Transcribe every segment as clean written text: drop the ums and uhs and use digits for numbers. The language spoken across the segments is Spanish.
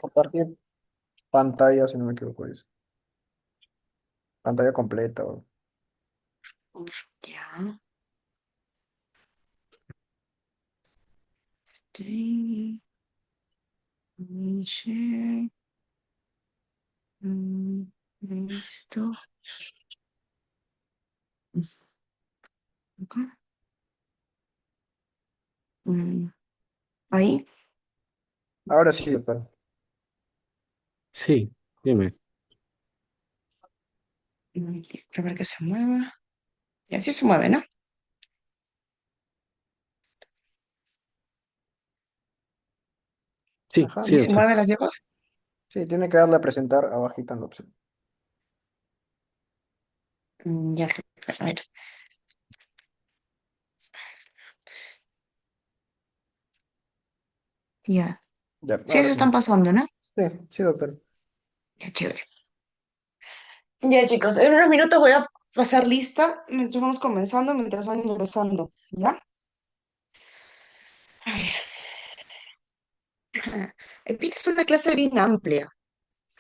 compartir pantalla, si no me equivoco, es pantalla completa. Ya. Sí, share, mm, listo. Acá. Mm, ahí. Ahora sí, doctor. Sí, dime. A ver que se mueva. Y así se mueve, ¿no? Sí, Ajá, sí, Y se doctor. mueve las diapositivas. sí, tiene que darle a presentar abajita en la opción. Ya, a ver. Ya. Ya, Sí, ahora se sí. están pasando, ¿no? Sí, sí, doctor. Ya, chévere. Ya, chicos, en unos minutos voy a pasar lista mientras vamos comenzando, mientras van ingresando, ¿ya? A ver. El PIT es una clase bien amplia,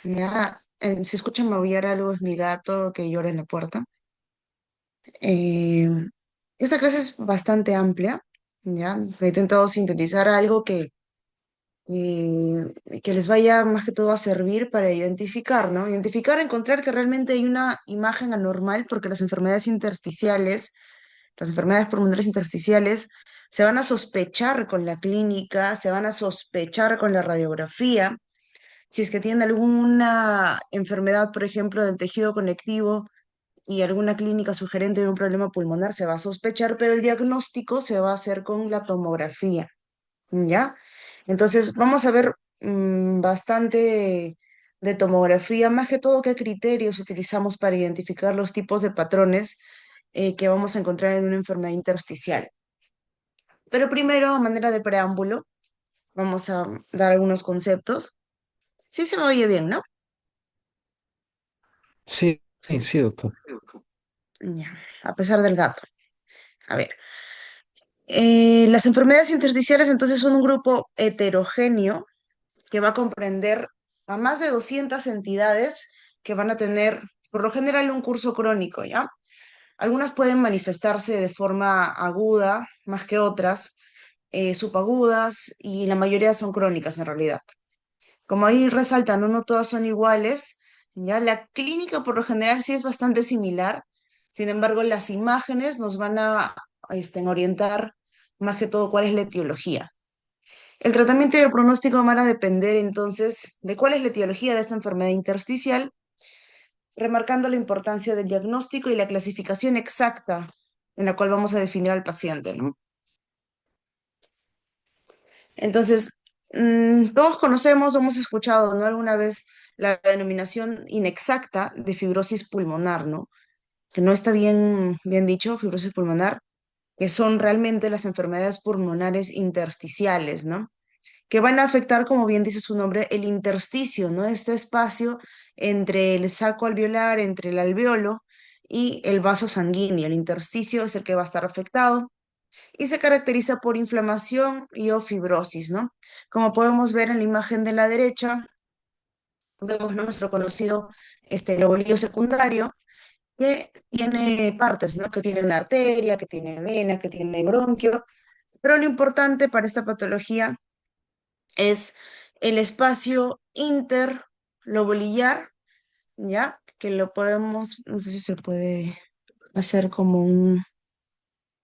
¿ya? Si escuchan maullar algo es mi gato que llora en la puerta. Eh, Esta clase es bastante amplia, ¿ya? He intentado sintetizar algo que les vaya más que todo a servir para identificar, ¿no? Identificar, encontrar que realmente hay una imagen anormal porque las enfermedades pulmonares intersticiales, se van a sospechar con la clínica, se van a sospechar con la radiografía. Si es que tiene alguna enfermedad, por ejemplo, del tejido conectivo y alguna clínica sugerente de un problema pulmonar, se va a sospechar, pero el diagnóstico se va a hacer con la tomografía. ¿Ya? Entonces, vamos a ver bastante de tomografía, más que todo qué criterios utilizamos para identificar los tipos de patrones que vamos a encontrar en una enfermedad intersticial. Pero primero, a manera de preámbulo, vamos a dar algunos conceptos. Sí se me oye bien, ¿no? Sí, sí, sí, doctor. Ya, a pesar del gato. A ver, las enfermedades intersticiales entonces son un grupo heterogéneo que va a comprender a más de 200 entidades que van a tener, por lo general, un curso crónico, ¿ya? Algunas pueden manifestarse de forma aguda, más que otras, subagudas, y la mayoría son crónicas en realidad. Como ahí resaltan, no todas son iguales, ¿ya? La clínica por lo general sí es bastante similar, sin embargo, las imágenes nos van a orientar más que todo cuál es la etiología. El tratamiento y el pronóstico van a depender entonces de cuál es la etiología de esta enfermedad intersticial, remarcando la importancia del diagnóstico y la clasificación exacta en la cual vamos a definir al paciente, ¿no? Entonces, todos conocemos o hemos escuchado, ¿no? Alguna vez la denominación inexacta de fibrosis pulmonar, ¿no? Que no está bien dicho, fibrosis pulmonar, que son realmente las enfermedades pulmonares intersticiales, ¿no? Que van a afectar, como bien dice su nombre, el intersticio, ¿no? Este espacio entre el saco alveolar, entre el alveolo y el vaso sanguíneo. El intersticio es el que va a estar afectado y se caracteriza por inflamación y o fibrosis, ¿no? Como podemos ver en la imagen de la derecha, vemos nuestro conocido lobulillo secundario, que tiene partes, ¿no? Que tiene una arteria, que tiene vena, que tiene bronquio, pero lo importante para esta patología es el espacio interlobular, ¿ya? Que lo podemos, no sé si se puede hacer como un,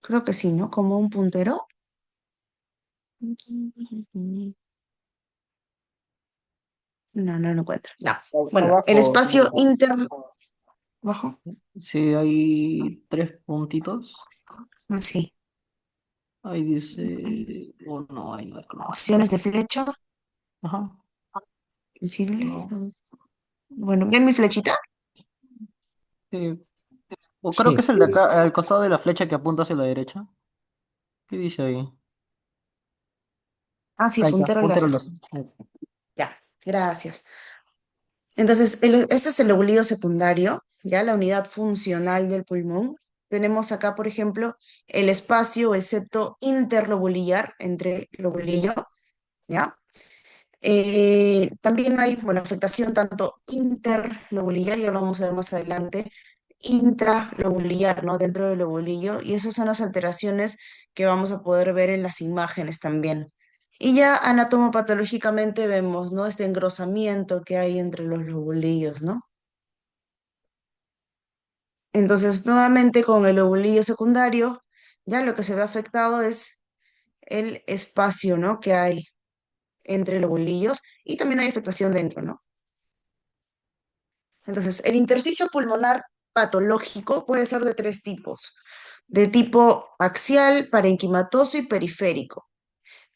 creo que sí, ¿no? Como un puntero. No lo encuentro. Ya. Bueno, el Abajo, espacio señorita. inter... Bajo. Sí, hay tres puntitos. Así. Ahí dice, oh no, ahí no es como. Opciones de flecha. Ajá. Visible. Bueno, ¿ven mi flechita? Sí. O creo que Sí, es el de acá, al costado de la flecha que apunta hacia la derecha. ¿Qué dice ahí? Ah, sí, Ahí está, puntero puntero láser. láser. Ya, gracias. Entonces, este es el lobulillo secundario, ya la unidad funcional del pulmón. Tenemos acá, por ejemplo, el espacio o el septo interlobulillar entre lobulillo, ¿ya? También hay, bueno, afectación tanto interlobular, ya lo vamos a ver más adelante, intralobular, ¿no? Dentro del lobulillo, y esas son las alteraciones que vamos a poder ver en las imágenes también. Y ya anatomopatológicamente vemos, ¿no? Este engrosamiento que hay entre los lobulillos, ¿no? Entonces, nuevamente con el lobulillo secundario, ya lo que se ve afectado es el espacio, ¿no? Que hay entre lobulillos y también hay afectación dentro, ¿no? Entonces, el intersticio pulmonar patológico puede ser de tres tipos: de tipo axial, parenquimatoso y periférico.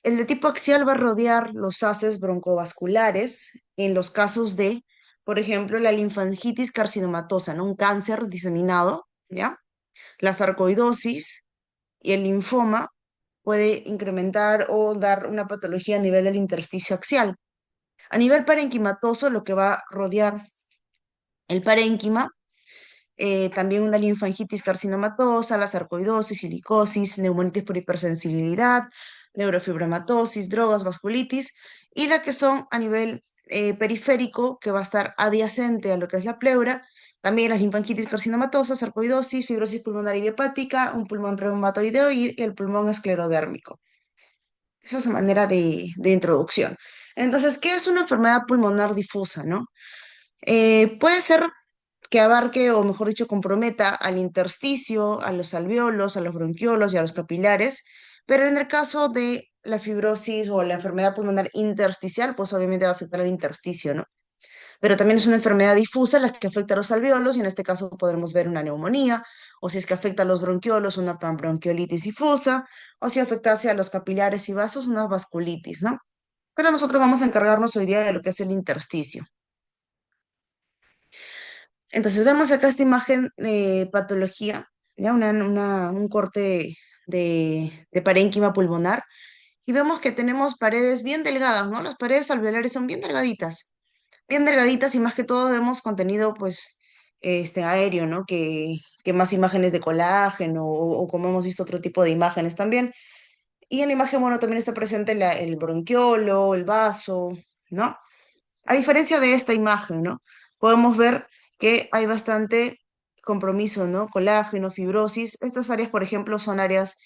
El de tipo axial va a rodear los haces broncovasculares en los casos de, por ejemplo, la linfangitis carcinomatosa, ¿no? Un cáncer diseminado, ¿ya? La sarcoidosis y el linfoma puede incrementar o dar una patología a nivel del intersticio axial. A nivel parenquimatoso, lo que va a rodear el parénquima, también una linfangitis carcinomatosa, la sarcoidosis, silicosis, neumonitis por hipersensibilidad, neurofibromatosis, drogas, vasculitis, y la que son a nivel periférico, que va a estar adyacente a lo que es la pleura, también las linfangitis carcinomatosas, sarcoidosis, fibrosis pulmonar idiopática, un pulmón reumatoideo y el pulmón esclerodérmico. Esa es manera de introducción. Entonces, ¿qué es una enfermedad pulmonar difusa, no? Puede ser que abarque, o mejor dicho, comprometa al intersticio, a los alveolos, a los bronquiolos y a los capilares, pero en el caso de la fibrosis o la enfermedad pulmonar intersticial, pues obviamente va a afectar al intersticio, ¿no? Pero también es una enfermedad difusa la que afecta a los alveolos y en este caso podremos ver una neumonía, o si es que afecta a los bronquiolos, una panbronquiolitis difusa, o si afectase a los capilares y vasos, una vasculitis, ¿no? Pero nosotros vamos a encargarnos hoy día de lo que es el intersticio. Entonces vemos acá esta imagen de patología, ya un corte de parénquima pulmonar, y vemos que tenemos paredes bien delgadas, ¿no? Las paredes alveolares son bien delgaditas y más que todo vemos contenido pues aéreo, ¿no? Que más imágenes de colágeno o como hemos visto otro tipo de imágenes también. Y en la imagen, bueno, también está presente el bronquiolo, el vaso, ¿no? A diferencia de esta imagen, ¿no? Podemos ver que hay bastante compromiso, ¿no? Colágeno, fibrosis. Estas áreas, por ejemplo, son áreas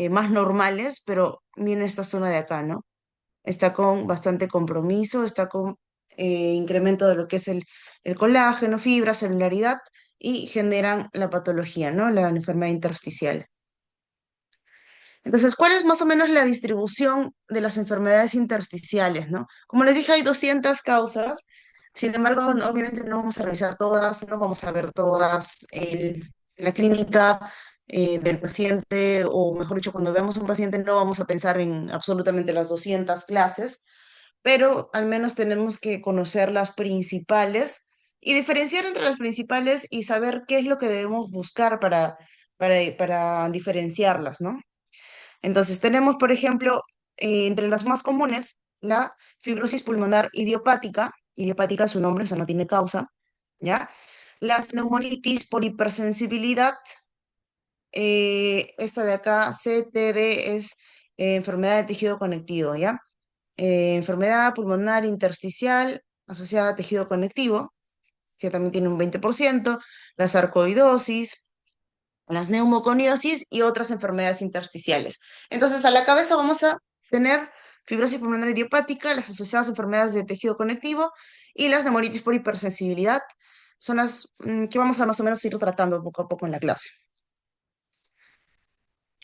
más normales, pero viene esta zona de acá, ¿no? Está con bastante compromiso, está con incremento de lo que es el colágeno, fibra, celularidad y generan la patología, ¿no? La enfermedad intersticial. Entonces, ¿cuál es más o menos la distribución de las enfermedades intersticiales, no? Como les dije, hay 200 causas, sin embargo, obviamente no vamos a revisar todas, no vamos a ver todas en la clínica del paciente, o mejor dicho, cuando veamos un paciente no vamos a pensar en absolutamente las 200 clases, pero al menos tenemos que conocer las principales y diferenciar entre las principales y saber qué es lo que debemos buscar para diferenciarlas, ¿no? Entonces tenemos, por ejemplo, entre las más comunes, la fibrosis pulmonar idiopática. Idiopática es su nombre, o sea, no tiene causa, ¿ya? Las neumonitis por hipersensibilidad. Esta de acá, CTD, es enfermedad de tejido conectivo, ¿ya? Enfermedad pulmonar intersticial asociada a tejido conectivo, que también tiene un 20%. La sarcoidosis, las neumoconiosis y otras enfermedades intersticiales. Entonces, a la cabeza vamos a tener fibrosis pulmonar idiopática, las asociadas a enfermedades de tejido conectivo y las neumonitis por hipersensibilidad. Son las que vamos a más o menos ir tratando poco a poco en la clase.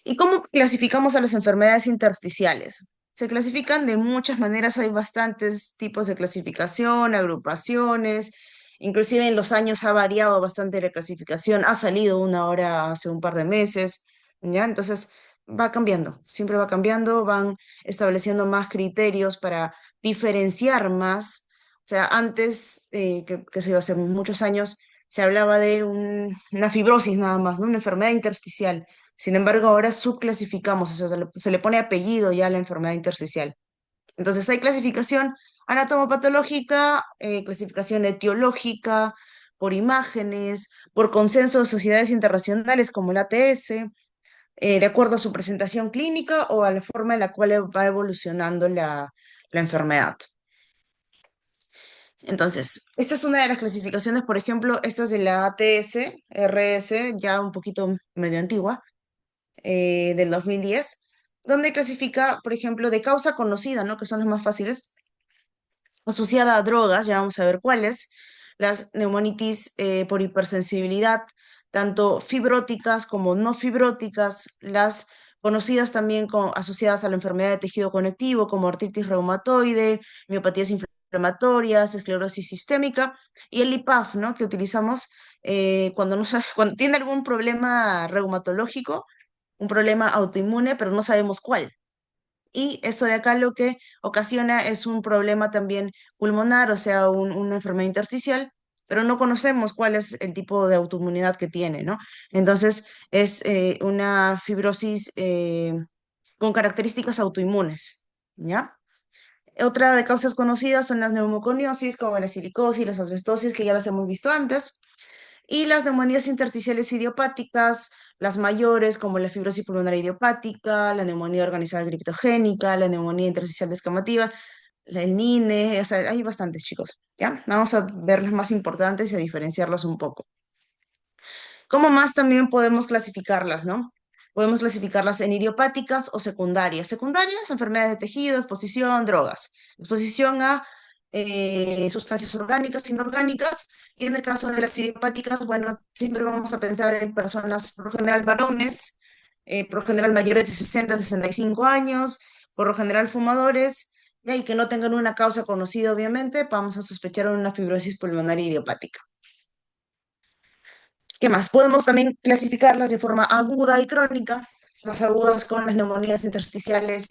¿Y cómo clasificamos a las enfermedades intersticiales? Se clasifican de muchas maneras, hay bastantes tipos de clasificación, agrupaciones, inclusive en los años ha variado bastante la clasificación, ha salido una ahora hace un par de meses, ¿ya? Entonces va cambiando, siempre va cambiando, van estableciendo más criterios para diferenciar más. O sea, antes, que se iba a hace muchos años, se hablaba de una fibrosis nada más, ¿no? Una enfermedad intersticial. Sin embargo, ahora subclasificamos, o sea, se le pone apellido ya a la enfermedad intersticial. Entonces, hay clasificación anatomopatológica, clasificación etiológica, por imágenes, por consenso de sociedades internacionales como el ATS, de acuerdo a su presentación clínica o a la forma en la cual va evolucionando la enfermedad. Entonces, esta es una de las clasificaciones, por ejemplo, esta es de la ATS, RS, ya un poquito medio antigua, del 2010, donde clasifica, por ejemplo, de causa conocida, ¿no? Que son las más fáciles, asociada a drogas, ya vamos a ver cuáles, las neumonitis por hipersensibilidad, tanto fibróticas como no fibróticas, las conocidas también asociadas a la enfermedad de tejido conectivo, como artritis reumatoide, miopatías inflamatorias, esclerosis sistémica, y el IPAF, ¿no? Que utilizamos cuando, no, cuando tiene algún problema reumatológico, un problema autoinmune, pero no sabemos cuál. Y esto de acá lo que ocasiona es un problema también pulmonar, o sea, una enfermedad intersticial, pero no conocemos cuál es el tipo de autoinmunidad que tiene, ¿no? Entonces, es una fibrosis con características autoinmunes, ¿ya? Otra de causas conocidas son las neumoconiosis, como la silicosis, las asbestosis, que ya las hemos visto antes. Y las neumonías intersticiales idiopáticas, las mayores, como la fibrosis pulmonar idiopática, la neumonía organizada criptogénica, la neumonía intersticial descamativa, el NINE, o sea, hay bastantes, chicos, ¿ya? Vamos a ver las más importantes y a diferenciarlas un poco. ¿Cómo más también podemos clasificarlas, no? Podemos clasificarlas en idiopáticas o secundarias. Secundarias, enfermedades de tejido, exposición, drogas. Exposición a sustancias orgánicas, inorgánicas. Y en el caso de las idiopáticas, bueno, siempre vamos a pensar en personas, por lo general varones, por lo general mayores de 60, 65 años, por lo general fumadores, y que no tengan una causa conocida, obviamente, vamos a sospechar una fibrosis pulmonar idiopática. ¿Qué más? Podemos también clasificarlas de forma aguda y crónica. Las agudas con las neumonías intersticiales,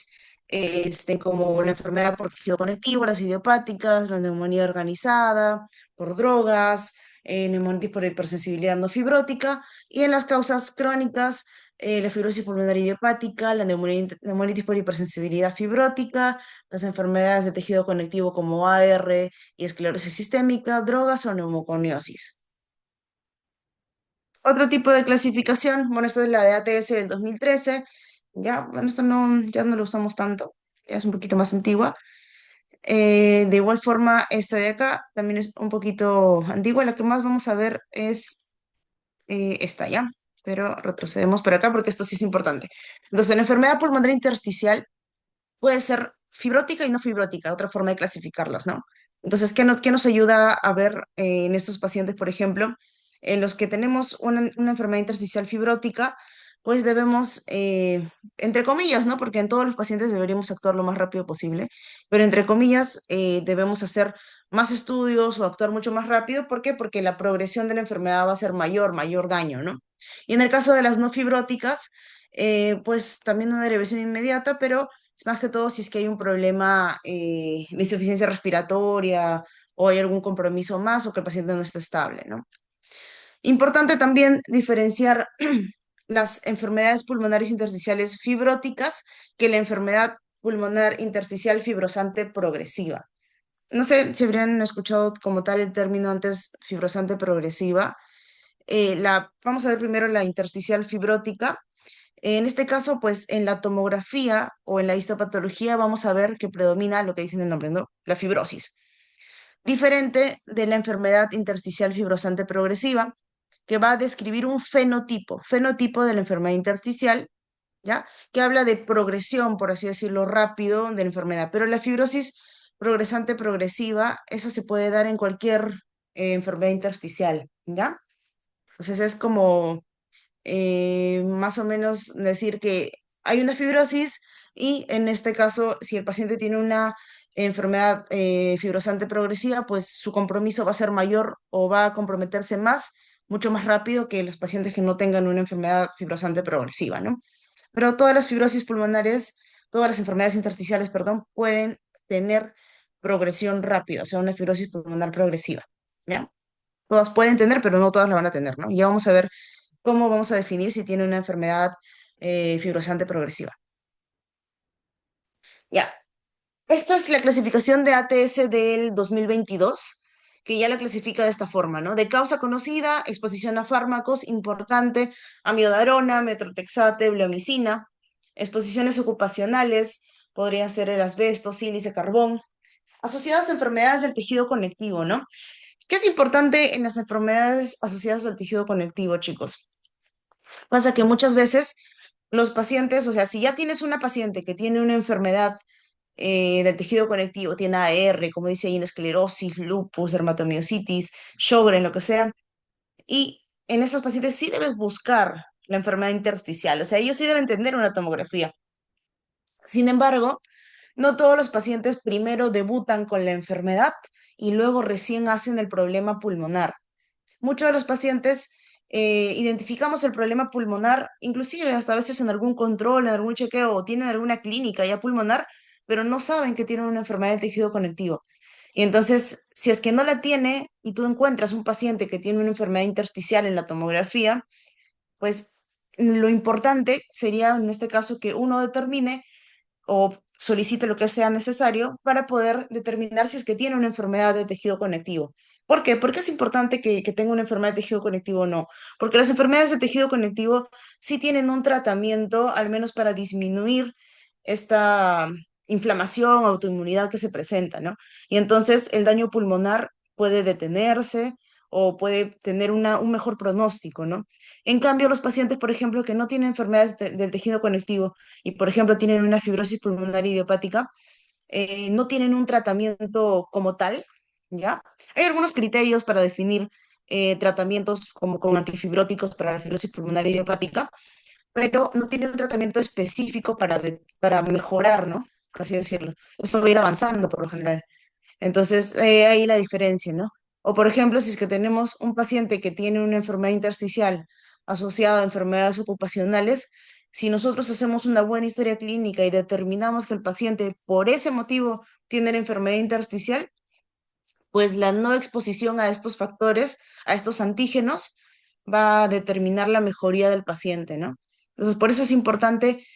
como la enfermedad por tejido conectivo, las idiopáticas, la neumonía organizada por drogas, neumonitis por hipersensibilidad no fibrótica. Y en las causas crónicas, la fibrosis pulmonar idiopática, la neumonitis por hipersensibilidad fibrótica, las enfermedades de tejido conectivo como AR y esclerosis sistémica, drogas o neumoconiosis. Otro tipo de clasificación, bueno, esta es la de ATS del 2013, ya, bueno, esto no, ya no lo usamos tanto, ya es un poquito más antigua. De igual forma, esta de acá también es un poquito antigua, la que más vamos a ver es esta, ¿ya? Pero retrocedemos por acá porque esto sí es importante. Entonces, la enfermedad pulmonar intersticial puede ser fibrótica y no fibrótica, otra forma de clasificarlas, ¿no? Entonces, qué nos ayuda a ver en estos pacientes, por ejemplo, en los que tenemos una enfermedad intersticial fibrótica, pues debemos, entre comillas, ¿no? Porque en todos los pacientes deberíamos actuar lo más rápido posible, pero entre comillas, debemos hacer más estudios o actuar mucho más rápido. ¿Por qué? Porque la progresión de la enfermedad va a ser mayor daño, ¿no? Y en el caso de las no fibróticas, pues también una derivación inmediata, pero es más que todo si es que hay un problema de insuficiencia respiratoria o hay algún compromiso más o que el paciente no está estable, ¿no? Importante también diferenciar las enfermedades pulmonares intersticiales fibróticas que la enfermedad pulmonar intersticial fibrosante progresiva. No sé si habrían escuchado como tal el término antes fibrosante progresiva. Vamos a ver primero la intersticial fibrótica. En este caso, pues en la tomografía o en la histopatología vamos a ver que predomina lo que dice en el nombre, ¿no? La fibrosis. Diferente de la enfermedad intersticial fibrosante progresiva, que va a describir un fenotipo de la enfermedad intersticial, ¿ya? Que habla de progresión, por así decirlo, rápido de la enfermedad. Pero la fibrosis progresante progresiva, eso se puede dar en cualquier enfermedad intersticial, ¿ya? Entonces es como más o menos decir que hay una fibrosis y en este caso, si el paciente tiene una enfermedad fibrosante progresiva, pues su compromiso va a ser mayor o va a comprometerse más, mucho más rápido que los pacientes que no tengan una enfermedad fibrosante progresiva, ¿no? Pero todas las fibrosis pulmonares, todas las enfermedades intersticiales, perdón, pueden tener progresión rápida, o sea, una fibrosis pulmonar progresiva, ¿ya? Todas pueden tener, pero no todas la van a tener, ¿no? Ya vamos a ver cómo vamos a definir si tiene una enfermedad fibrosante progresiva. Ya, esta es la clasificación de ATS del 2022, que ya la clasifica de esta forma, ¿no? De causa conocida, exposición a fármacos, importante, amiodarona, metrotexate, bleomicina. Exposiciones ocupacionales, podría ser el asbesto, sílice, carbón. asociadas a enfermedades del tejido conectivo, ¿no? ¿Qué es importante en las enfermedades asociadas al tejido conectivo, chicos? Pasa que muchas veces los pacientes, o sea, si ya tienes una paciente que tiene una enfermedad del tejido conectivo, tiene AR, como dice ahí, esclerosis, lupus, dermatomiositis, Sjögren, lo que sea, y en estos pacientes sí debes buscar la enfermedad intersticial, o sea, ellos sí deben tener una tomografía. Sin embargo, no todos los pacientes primero debutan con la enfermedad y luego recién hacen el problema pulmonar. Muchos de los pacientes identificamos el problema pulmonar, inclusive hasta a veces en algún control, en algún chequeo, o tienen alguna clínica ya pulmonar, pero no saben que tienen una enfermedad del tejido conectivo. Y entonces, si es que no la tiene y tú encuentras un paciente que tiene una enfermedad intersticial en la tomografía, pues lo importante sería en este caso que uno determine o solicite lo que sea necesario para poder determinar si es que tiene una enfermedad de tejido conectivo. ¿Por qué? Porque es importante que tenga una enfermedad de tejido conectivo o no. Porque las enfermedades de tejido conectivo sí tienen un tratamiento, al menos para disminuir esta inflamación, autoinmunidad que se presenta, ¿no? Y entonces el daño pulmonar puede detenerse o puede tener un mejor pronóstico, ¿no? En cambio, los pacientes, por ejemplo, que no tienen enfermedades del tejido conectivo, y, por ejemplo, tienen una fibrosis pulmonar idiopática, no tienen un tratamiento como tal, ¿ya? Hay algunos criterios para definir tratamientos como con antifibróticos para la fibrosis pulmonar idiopática, pero no tienen un tratamiento específico para mejorar, ¿no? Por así decirlo. Eso va a ir avanzando por lo general. Entonces, ahí la diferencia, ¿no? O por ejemplo, si es que tenemos un paciente que tiene una enfermedad intersticial asociada a enfermedades ocupacionales, si nosotros hacemos una buena historia clínica y determinamos que el paciente por ese motivo tiene la enfermedad intersticial, pues la no exposición a estos factores, a estos antígenos, va a determinar la mejoría del paciente, ¿no? Entonces, por eso es importante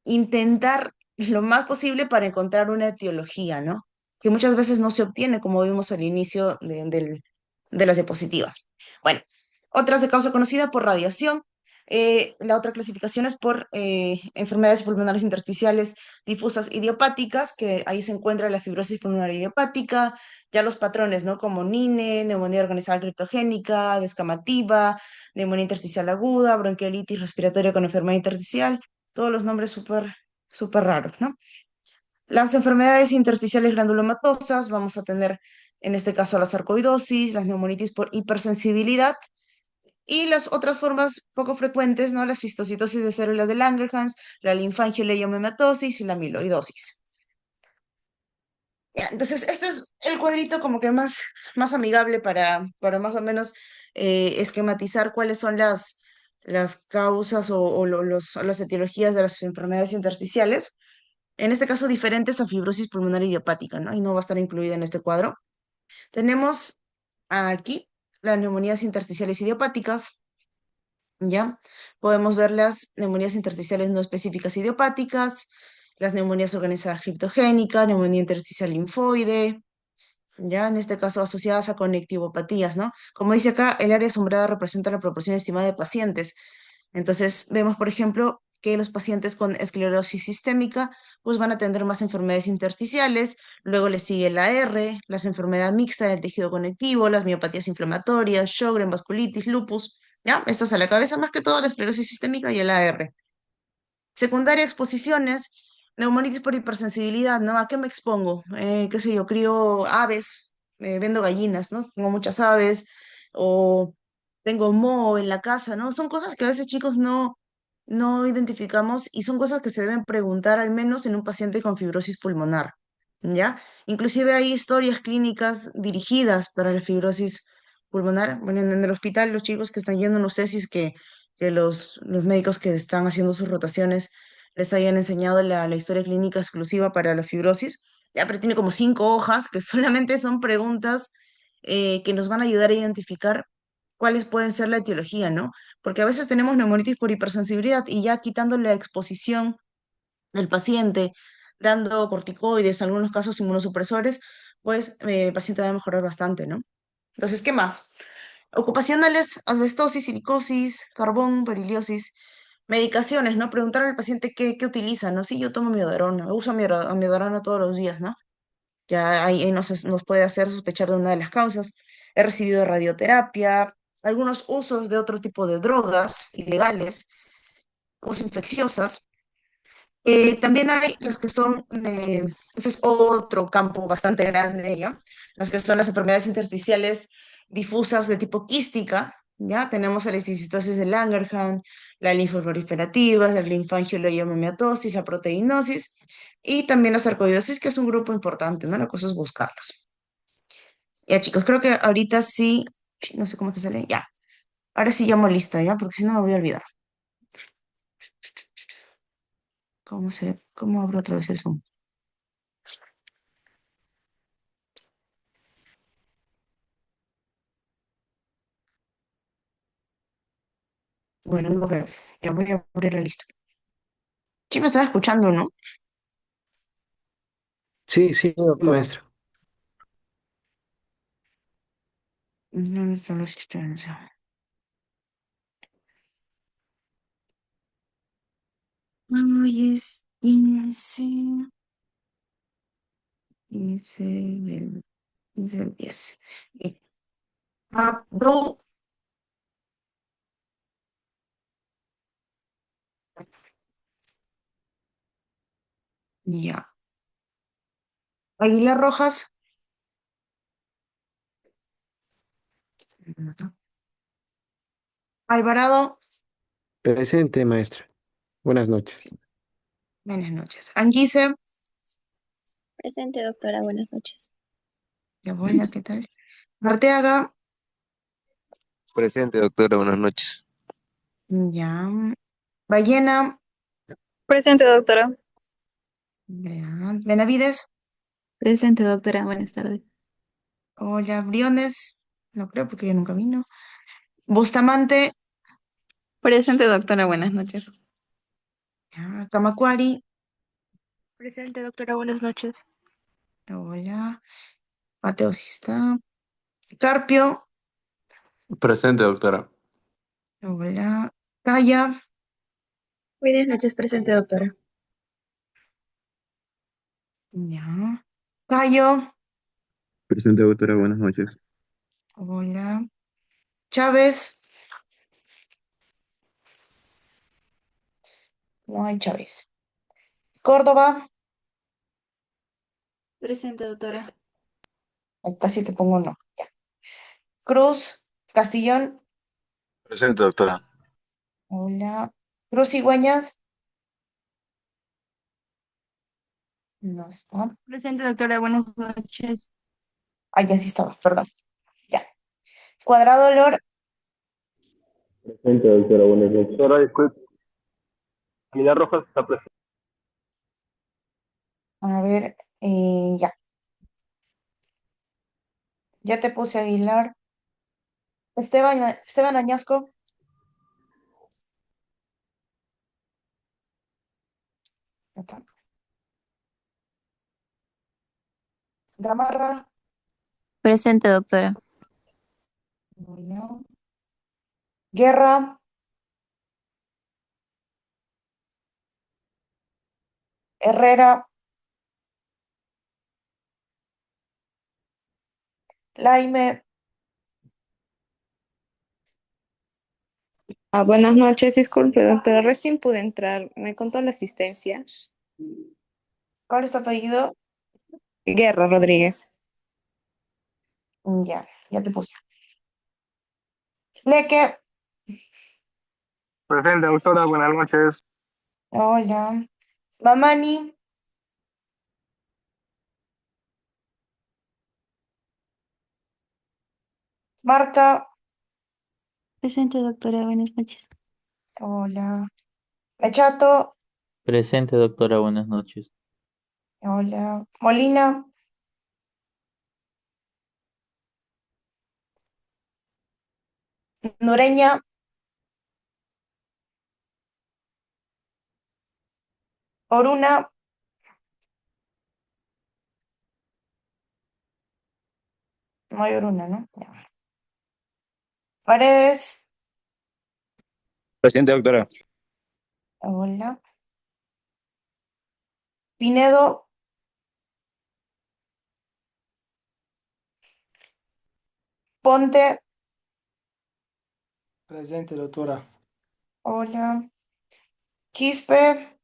intentar lo más posible para encontrar una etiología, ¿no? Que muchas veces no se obtiene, como vimos al inicio de las diapositivas. Bueno, otras de causa conocida por radiación. La otra clasificación es por enfermedades pulmonares intersticiales difusas idiopáticas, que ahí se encuentra la fibrosis pulmonar idiopática, ya los patrones, ¿no? Como NINE, neumonía organizada criptogénica, descamativa, neumonía intersticial aguda, bronquiolitis respiratoria con enfermedad intersticial, todos los nombres súper raros, ¿no? Las enfermedades intersticiales granulomatosas, vamos a tener en este caso la sarcoidosis, las neumonitis por hipersensibilidad y las otras formas poco frecuentes, ¿no? La cistocitosis de células de Langerhans, la linfangioleiomyomatosis y la amiloidosis. Ya, entonces, este es el cuadrito como que más amigable para más o menos esquematizar cuáles son las causas o las etiologías de las enfermedades intersticiales. En este caso, diferentes a fibrosis pulmonar idiopática, ¿no? Y no va a estar incluida en este cuadro. Tenemos aquí las neumonías intersticiales idiopáticas, ¿ya? Podemos ver las neumonías intersticiales no específicas idiopáticas, las neumonías organizadas criptogénicas, neumonía intersticial linfoide, ¿ya? En este caso asociadas a conectivopatías, ¿no? Como dice acá, el área asombrada representa la proporción estimada de pacientes. Entonces, vemos, por ejemplo, que los pacientes con esclerosis sistémica pues van a tener más enfermedades intersticiales, luego le sigue la R, las enfermedades mixtas del tejido conectivo, las miopatías inflamatorias, Sjögren, vasculitis, lupus, ¿ya? Estas a la cabeza más que todo la esclerosis sistémica y el AR. Secundaria, exposiciones, neumonitis por hipersensibilidad, ¿no? ¿A qué me expongo? Qué sé yo, crío aves, vendo gallinas, ¿no? Tengo muchas aves, o tengo moho en la casa, ¿no? Son cosas que a veces, chicos, no identificamos y son cosas que se deben preguntar al menos en un paciente con fibrosis pulmonar, ¿ya? Inclusive hay historias clínicas dirigidas para la fibrosis pulmonar. Bueno, en el hospital los chicos que están yendo, no sé si es que los médicos que están haciendo sus rotaciones les hayan enseñado la historia clínica exclusiva para la fibrosis. Ya, pero tiene como 5 hojas que solamente son preguntas que nos van a ayudar a identificar cuáles pueden ser la etiología, ¿no? Porque a veces tenemos neumonitis por hipersensibilidad y ya quitando la exposición del paciente, dando corticoides, en algunos casos inmunosupresores, pues el paciente va a mejorar bastante, ¿no? Entonces, ¿qué más? Ocupacionales, asbestosis, silicosis, carbón, beriliosis, medicaciones, ¿no? Preguntar al paciente qué utiliza, ¿no? Sí, yo tomo amiodarona, uso amiodarona todos los días, ¿no? Ya ahí nos puede hacer sospechar de una de las causas. He recibido radioterapia, algunos usos de otro tipo de drogas ilegales, uso infecciosas. También hay las que son, ese es otro campo bastante grande, ¿ya? Las que son las enfermedades intersticiales difusas de tipo quística, ¿ya? Tenemos la leucocitosis de Langerhans, la linfoproliferativa, la linfangioleyomamiatosis, la proteinosis y también la sarcoidosis, que es un grupo importante, ¿no? La cosa es buscarlos. Ya, chicos, creo que ahorita sí, no sé cómo te sale, ya. Ahora sí llamo lista, ¿ya? Porque si no me voy a olvidar. ¿Cómo abro otra vez el Zoom? Bueno, no veo. Ya voy a abrir la lista. Sí me estaba escuchando, ¿no? Sí, sí, Sí, doctora. maestro. No está la asistencia. Ay, es 15. 15 del 10. Abdul, ya. Aguilar Rojas. No. Alvarado. Presente, maestro. Buenas noches. Sí, buenas noches. Anguise. Presente, doctora, buenas noches. Ya voy, ¿ya qué tal? Arteaga. Presente, doctora, buenas noches. Ya. Ballena. Presente, doctora. Ya. Benavides. Presente, doctora. Buenas tardes. Hola, Briones. No creo porque ella nunca vino. Bustamante. Presente, doctora, buenas noches. Ya. Camacuari. Presente, doctora, buenas noches. Hola. Mateo sí está. Carpio. Presente, doctora. Hola. Calla. Buenas noches, presente, doctora. Ya. Cayo. Presente, doctora, buenas noches. Hola. Chávez. No hay Chávez. Córdoba. Presente, doctora. Ay, casi te pongo no. Ya. Cruz. Castillón. Presente, doctora. Hola. Cruz Cigüeñas. No está. Presente, doctora, buenas noches. Ay, ya sí estaba, perdón. Ya. Cuadrado Lor. Presente, doctora, buenas noches. Doctora, disculpe. Aguilar Rojas está presente. A ver, ya. Ya te puse Aguilar. Esteban Añasco. Ya está. Gamarra. Presente, doctora. Bueno. Guerra. Herrera. Laime. Buenas noches, disculpe, doctora, recién pude entrar. ¿Me contó la asistencia? ¿Cuál es tu apellido? Guerra Rodríguez. Ya, ya te puse. Leque. Presente, doctora, buenas noches. Hola. Mamani. Marca. Presente, doctora. Buenas noches. Hola. Mechato. Presente, doctora, buenas noches. Hola. Molina. Nureña. Oruna. No hay Oruna, ¿no? Ya. Paredes. Presente, doctora. Hola. Pinedo. Ponte. Presente, doctora. Hola. Quispe.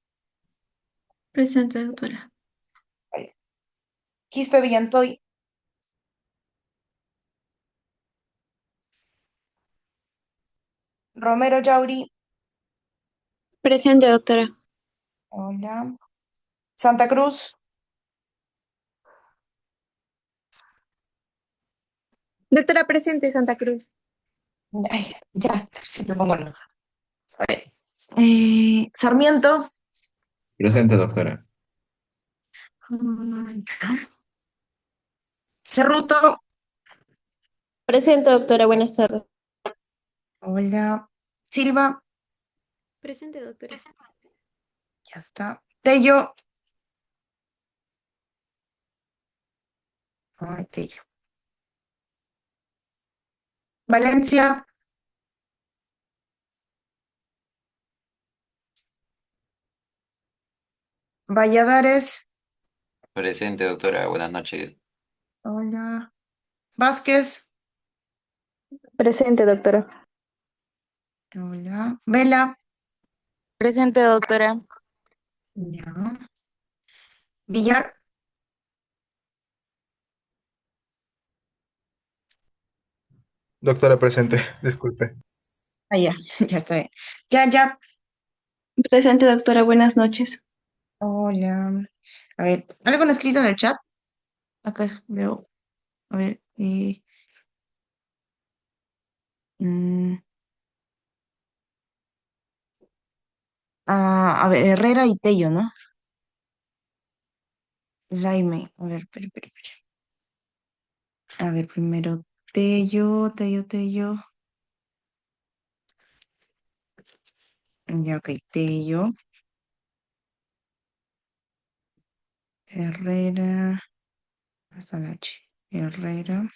Presente, doctora. Quispe Villantoy. Romero Yauri. Presente, doctora. Hola. Santa Cruz. Doctora presente, Santa Cruz. Ay, ya, sí te pongo no. A ver. Sarmiento. Presente, doctora. Cerruto. Presente, doctora. Buenas tardes. Hola. Silva. Presente, doctora. Ya está. Tello. Ay, Tello. Valencia. Valladares. Presente, doctora. Buenas noches. Hola. Vázquez. Presente, doctora. Hola. Vela. Presente, doctora. Ya. Villar. Doctora presente, disculpe. Ah, ya, ya está bien. Ya, ya. Presente, doctora. Buenas noches. Hola. A ver, ¿algo no escrito en el chat? Acá veo. A ver. Mm, a ver, Herrera y Tello, ¿no? Laime. A ver, espera. A ver, primero Tello. Ya, ok, Tello. Herrera. Hasta la H. Herrera.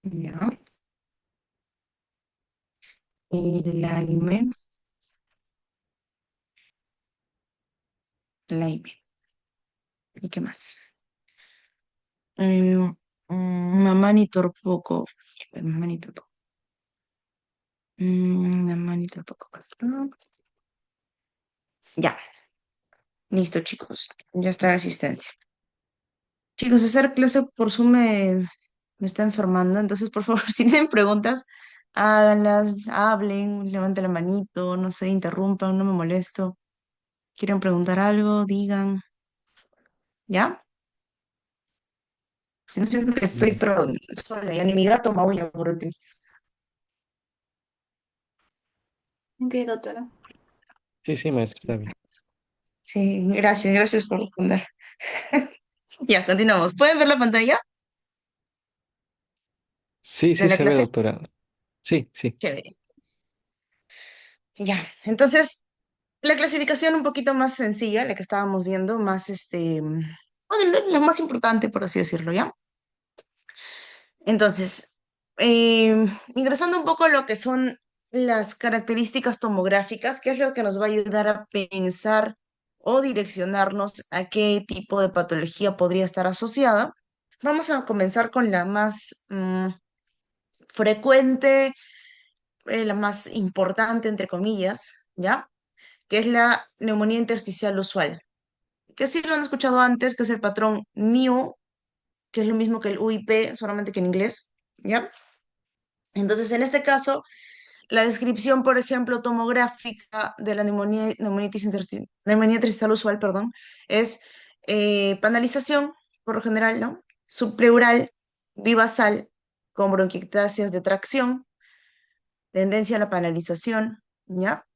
Ya. Y Laime. ¿Y qué más? Mamani Torpoco. Mamani Torpoco. Mamani Torpoco. Acá está. Ya, listo, chicos. Ya está la asistencia. Chicos, hacer clase por Zoom me está enfermando, entonces por favor, si tienen preguntas, háganlas, hablen, levanten la manito, no sé, interrumpan, no me molesto. ¿Quieren preguntar algo? Digan, ¿ya? Si no siento que estoy, pero sola, ya ni mi gato maulla por último. Ok, doctora. Sí, sí, maestra, está bien. Sí, gracias por responder. Ya, continuamos. ¿Pueden ver la pantalla Sí, de sí la se ve, clase? doctora. Sí, sí. Chévere. Ya, entonces, la clasificación un poquito más sencilla, la que estábamos viendo, más bueno, lo más importante, por así decirlo, ¿ya? Entonces, ingresando un poco a lo que son las características tomográficas, que es lo que nos va a ayudar a pensar o direccionarnos a qué tipo de patología podría estar asociada. Vamos a comenzar con la más frecuente, la más importante, entre comillas, ¿ya? Que es la neumonía intersticial usual, que sí lo han escuchado antes, que es el patrón NIU, que es lo mismo que el UIP, solamente que en inglés, ¿ya? Entonces, en este caso, la descripción, por ejemplo, tomográfica de la neumonía intersticial usual, perdón, es panalización, por lo general, ¿no? Subpleural, vivasal, con bronquiectasias de tracción, tendencia a la panalización, ¿ya?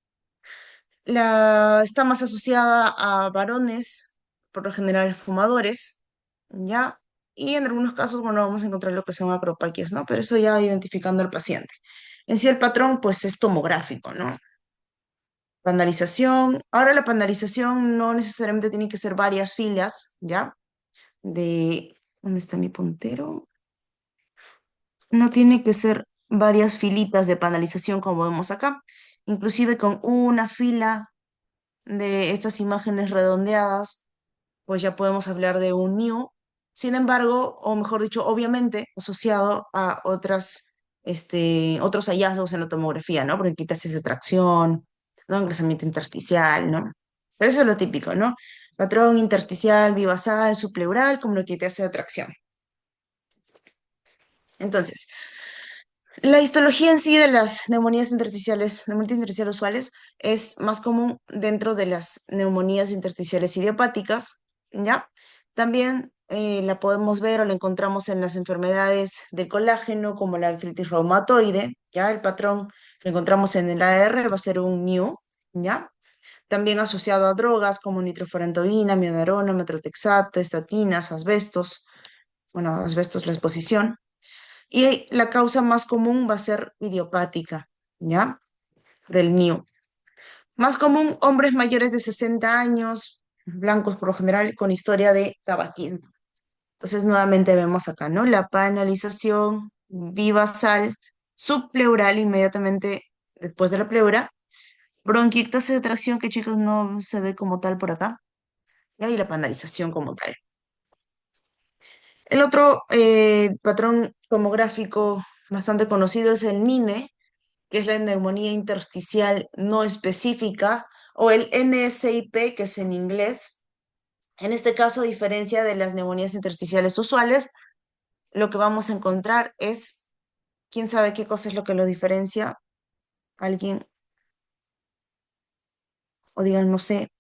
Está más asociada a varones, por lo general fumadores, ¿ya? Y en algunos casos, bueno, vamos a encontrar lo que son acropaquias, ¿no? Pero eso ya identificando al paciente. En sí el patrón, pues, es tomográfico, ¿no? Pandalización. Ahora la pandalización no necesariamente tiene que ser varias filas, ¿ya? ¿Dónde está mi puntero? No tiene que ser varias filitas de panalización como vemos acá. Inclusive con una fila de estas imágenes redondeadas, pues ya podemos hablar de un NIO, Sin embargo, o mejor dicho, obviamente asociado a otros hallazgos en la tomografía, ¿no? Porque quitas esa tracción, ¿no? Engrosamiento intersticial, ¿no? Pero eso es lo típico, ¿no? Patrón intersticial, bivasal, subpleural, como lo que te hace atracción. Entonces, la histología en sí de las neumonías intersticiales, neumonías intersticiales usuales, es más común dentro de las neumonías intersticiales idiopáticas, ¿ya? También la podemos ver o la encontramos en las enfermedades del colágeno, como la artritis reumatoide, ¿ya? El patrón que encontramos en el AR va a ser un NEW, ¿ya? También asociado a drogas como nitrofurantoína, miodarona, metrotexato, estatinas, asbestos, bueno, asbestos la exposición. Y la causa más común va a ser idiopática, ¿ya? Del NIU. Más común, hombres mayores de 60 años, blancos por lo general, con historia de tabaquismo. Entonces, nuevamente vemos acá, ¿no? La panalización bivasal, subpleural, inmediatamente después de la pleura, bronquiectasia de tracción, que chicos no se ve como tal por acá, ¿ya? Y la panalización como tal. El otro patrón tomográfico bastante conocido es el NINE, que es la neumonía intersticial no específica, o el NSIP, que es en inglés. En este caso, a diferencia de las neumonías intersticiales usuales, lo que vamos a encontrar es, ¿quién sabe qué cosa es lo que lo diferencia? ¿Alguien? O digan, no sé.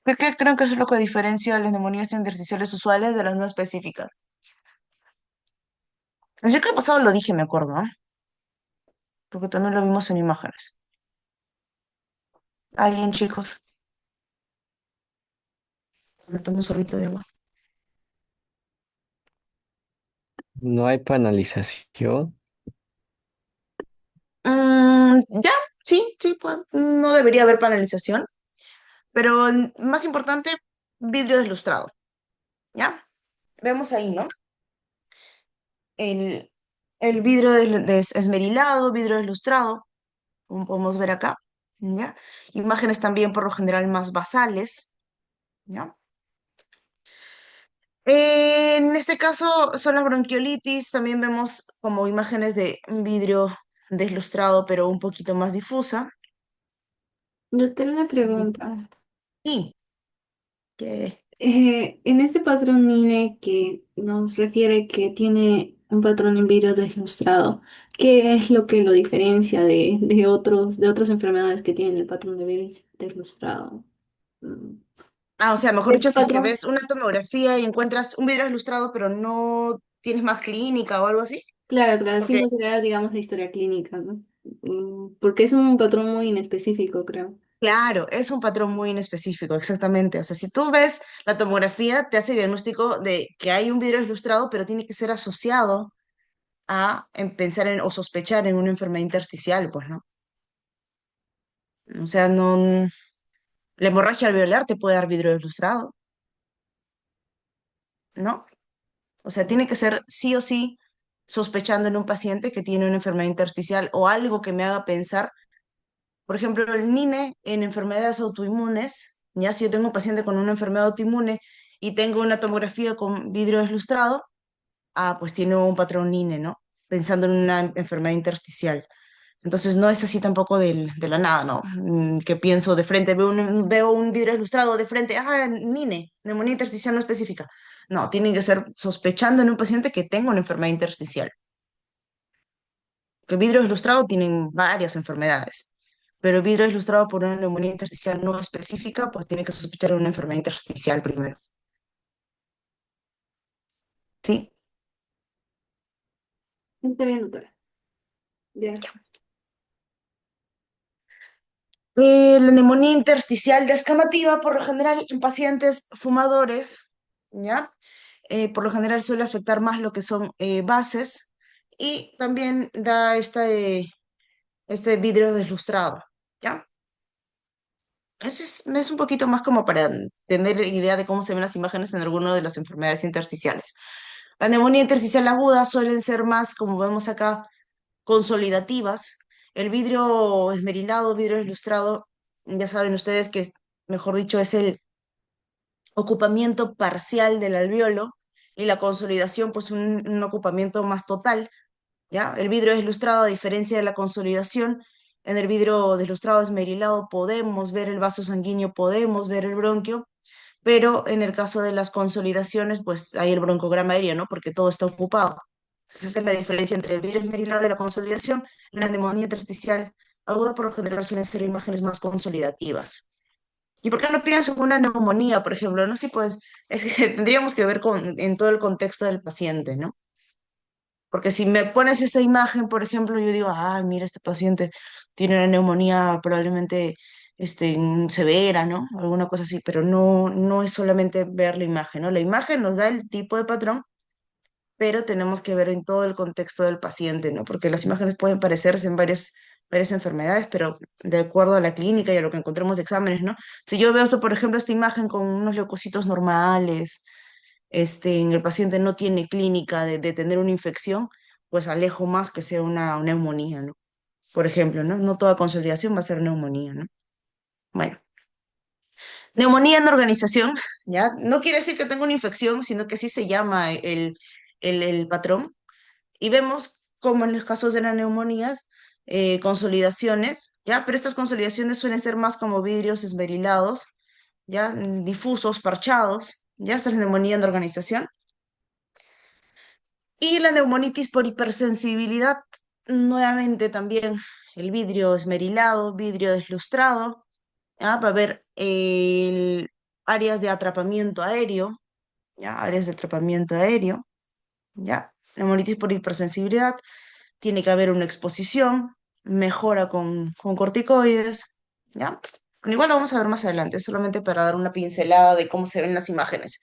¿Qué creen que es lo que diferencia las neumonías intersticiales usuales de las no específicas? El ciclo pasado lo dije, me acuerdo, ¿ah? Porque también lo vimos en imágenes. ¿Alguien, chicos? Me tomo un sorbito de agua. No hay penalización. Ya, sí, pues no debería haber panelización, pero más importante, vidrio deslustrado, ¿ya? Vemos ahí, ¿no? El, el vidrio esmerilado, vidrio deslustrado, como podemos ver acá, ¿ya? Imágenes también por lo general más basales, ¿ya? En este caso son las bronquiolitis, también vemos como imágenes de vidrio deslustrado, pero un poquito más difusa. Doctora, una pregunta. Y que En este patrón NINE que nos refiere que tiene un patrón en vidrio deslustrado, ¿qué es lo que lo diferencia de otras enfermedades que tienen el patrón de vidrio deslustrado? Mm, o sea, mejor dicho, ¿Este si es que patrón? ves una tomografía y encuentras un vidrio ilustrado, pero no tienes más clínica o algo así. Claro, claro, sin Porque, considerar, digamos, la historia clínica, ¿no? Porque es un patrón muy inespecífico, creo. claro, es un patrón muy inespecífico, exactamente. O sea, si tú ves la tomografía, te hace diagnóstico de que hay un vidrio ilustrado, pero tiene que ser asociado a pensar en o sospechar en una enfermedad intersticial, pues, ¿no? O sea, no, la hemorragia alveolar te puede dar vidrio ilustrado, ¿no? O sea, tiene que ser sí o sí sospechando en un paciente que tiene una enfermedad intersticial o algo que me haga pensar. Por ejemplo, el NINE en enfermedades autoinmunes, ya si yo tengo un paciente con una enfermedad autoinmune y tengo una tomografía con vidrio deslustrado, pues tiene un patrón NINE, ¿no? Pensando en una enfermedad intersticial. Entonces no es así tampoco de la nada, ¿no? Que pienso de frente, veo un vidrio ilustrado de frente, NINE, neumonía intersticial no específica. No, tiene que ser sospechando en un paciente que tenga una enfermedad intersticial. Que vidrio ilustrado tienen varias enfermedades, pero vidrio ilustrado por una neumonía intersticial no específica, pues tiene que sospechar una enfermedad intersticial primero. ¿Sí? Está bien, doctora. Ya. La neumonía intersticial descamativa, por lo general en pacientes fumadores, ¿ya? Por lo general suele afectar más lo que son bases y también da este vidrio deslustrado, ¿ya? Es un poquito más como para tener idea de cómo se ven las imágenes en alguna de las enfermedades intersticiales. La neumonía intersticial aguda suelen ser más, como vemos acá, consolidativas. El vidrio esmerilado, vidrio ilustrado, ya saben ustedes que, mejor dicho, es ocupamiento parcial del alveolo y la consolidación, pues un ocupamiento más total, ¿ya? El vidrio deslustrado, a diferencia de la consolidación, en el vidrio deslustrado esmerilado podemos ver el vaso sanguíneo, podemos ver el bronquio, pero en el caso de las consolidaciones, pues hay el broncograma aéreo, ¿no? Porque todo está ocupado. Entonces, esa es la diferencia entre el vidrio esmerilado y la consolidación. La neumonía intersticial aguda por lo general suelen ser imágenes más consolidativas. ¿Y por qué no pienso en una neumonía, por ejemplo? No sé, pues es que tendríamos que ver en todo el contexto del paciente, ¿no? Porque si me pones esa imagen, por ejemplo, yo digo, ah, mira, este paciente tiene una neumonía probablemente severa, ¿no? Alguna cosa así, pero no es solamente ver la imagen, ¿no? La imagen nos da el tipo de patrón, pero tenemos que ver en todo el contexto del paciente, ¿no? Porque las imágenes pueden parecerse en varias enfermedades, pero de acuerdo a la clínica y a lo que encontremos de exámenes, ¿no? Si yo veo esto, por ejemplo, esta imagen con unos leucocitos normales, en el paciente no tiene clínica de tener una infección, pues alejo más que sea una neumonía, ¿no? Por ejemplo, ¿no? No toda consolidación va a ser neumonía, ¿no? Bueno, neumonía en organización, ¿ya? No quiere decir que tenga una infección, sino que así se llama el patrón. Y vemos como en los casos de las neumonías, consolidaciones, ¿ya? Pero estas consolidaciones suelen ser más como vidrios esmerilados, ¿ya? Difusos, parchados, ¿ya? Esta es la neumonía en organización. Y la neumonitis por hipersensibilidad, nuevamente también el vidrio esmerilado, vidrio deslustrado, ¿ya? Va a haber áreas de atrapamiento aéreo, ¿ya? Áreas de atrapamiento aéreo, ¿ya? Neumonitis por hipersensibilidad, tiene que haber una exposición, mejora con corticoides, ¿ya? Bueno, igual lo vamos a ver más adelante, solamente para dar una pincelada de cómo se ven las imágenes.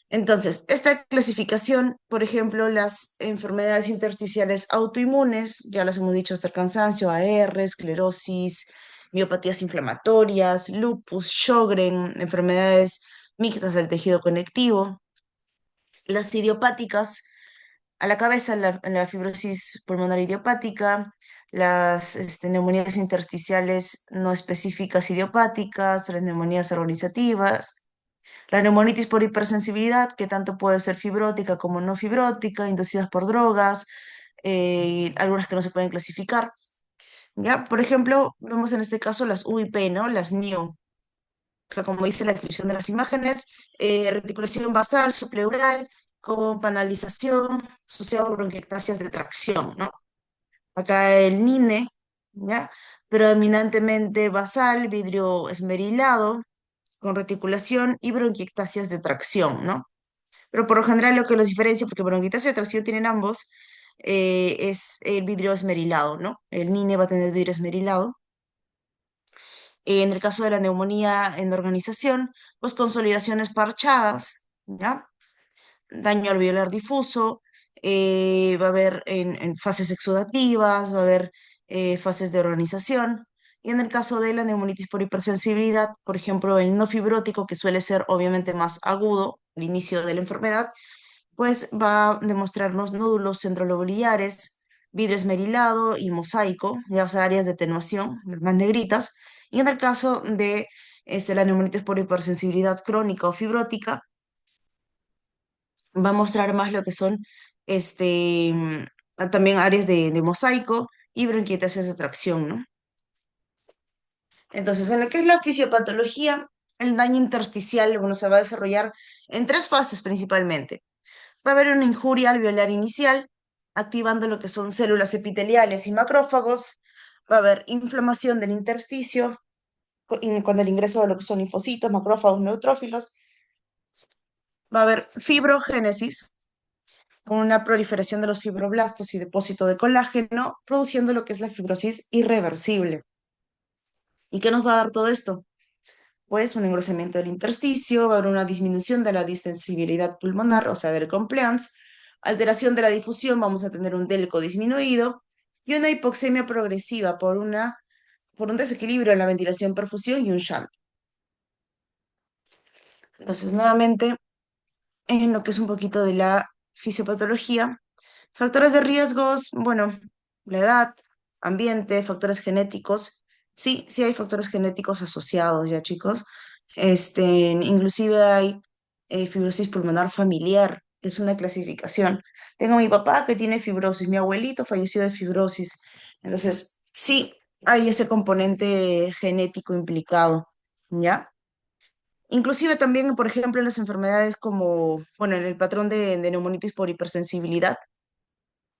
Entonces, esta clasificación, por ejemplo, las enfermedades intersticiales autoinmunes, ya las hemos dicho hasta el cansancio, AR, esclerosis, miopatías inflamatorias, lupus, Sjögren, enfermedades mixtas del tejido conectivo, las idiopáticas, a la cabeza la fibrosis pulmonar idiopática, las neumonías intersticiales no específicas idiopáticas, las neumonías organizativas, la neumonitis por hipersensibilidad, que tanto puede ser fibrótica como no fibrótica, inducidas por drogas, algunas que no se pueden clasificar. ¿Ya? Por ejemplo, vemos en este caso las UIP, ¿no? Las NIO, que como dice la descripción de las imágenes, reticulación basal supleural con panalización asociado a bronquiectasias de tracción, ¿no? Acá el NINE, ¿ya? Predominantemente basal, vidrio esmerilado, con reticulación y bronquiectasias de tracción, ¿no? Pero por lo general lo que los diferencia, porque bronquiectasia de tracción tienen ambos, es el vidrio esmerilado, ¿no? El NINE va a tener vidrio esmerilado. En el caso de la neumonía en organización, pues consolidaciones parchadas, ¿ya? Daño alveolar difuso, va a haber en fases exudativas, va a haber fases de organización. Y en el caso de la neumonitis por hipersensibilidad, por ejemplo, el no fibrótico, que suele ser obviamente más agudo, el inicio de la enfermedad, pues va a demostrarnos nódulos centrolobulares, vidrio esmerilado y mosaico, ya o sea, áreas de atenuación, las más negritas. Y en el caso de la neumonitis por hipersensibilidad crónica o fibrótica, va a mostrar más lo que son también áreas de mosaico y bronquiectasias de tracción, ¿no? Entonces, en lo que es la fisiopatología, el daño intersticial, bueno, se va a desarrollar en tres fases principalmente. Va a haber una injuria alveolar inicial, activando lo que son células epiteliales y macrófagos. Va a haber inflamación del intersticio con el ingreso de lo que son linfocitos, macrófagos, neutrófilos. Va a haber fibrogénesis, con una proliferación de los fibroblastos y depósito de colágeno, produciendo lo que es la fibrosis irreversible. ¿Y qué nos va a dar todo esto? Pues un engrosamiento del intersticio, va a haber una disminución de la distensibilidad pulmonar, o sea, del compliance, alteración de la difusión, vamos a tener un delco disminuido y una hipoxemia progresiva por un desequilibrio en la ventilación-perfusión y un shunt. Entonces, nuevamente, en lo que es un poquito de la fisiopatología, factores de riesgos, bueno, la edad, ambiente, factores genéticos. Sí, sí hay factores genéticos asociados ya, chicos. Inclusive hay fibrosis pulmonar familiar, que es una clasificación. Tengo a mi papá que tiene fibrosis, mi abuelito falleció de fibrosis. Entonces, sí, hay ese componente genético implicado, ¿ya? Inclusive también, por ejemplo, en las enfermedades como, bueno, en el patrón de neumonitis por hipersensibilidad.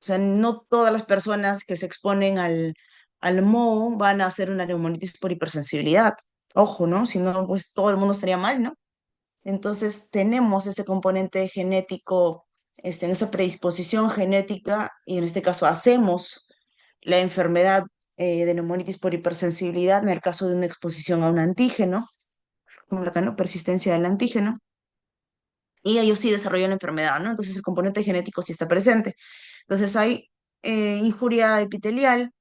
O sea, no todas las personas que se exponen al moho van a hacer una neumonitis por hipersensibilidad. Ojo, ¿no? Si no, pues todo el mundo estaría mal, ¿no? Entonces tenemos ese componente genético, en esa predisposición genética, y en este caso hacemos la enfermedad de neumonitis por hipersensibilidad en el caso de una exposición a un antígeno, como la ¿no? Persistencia del antígeno, y ellos sí desarrollan la enfermedad, ¿no? Entonces el componente genético sí está presente. Entonces hay injuria epitelial,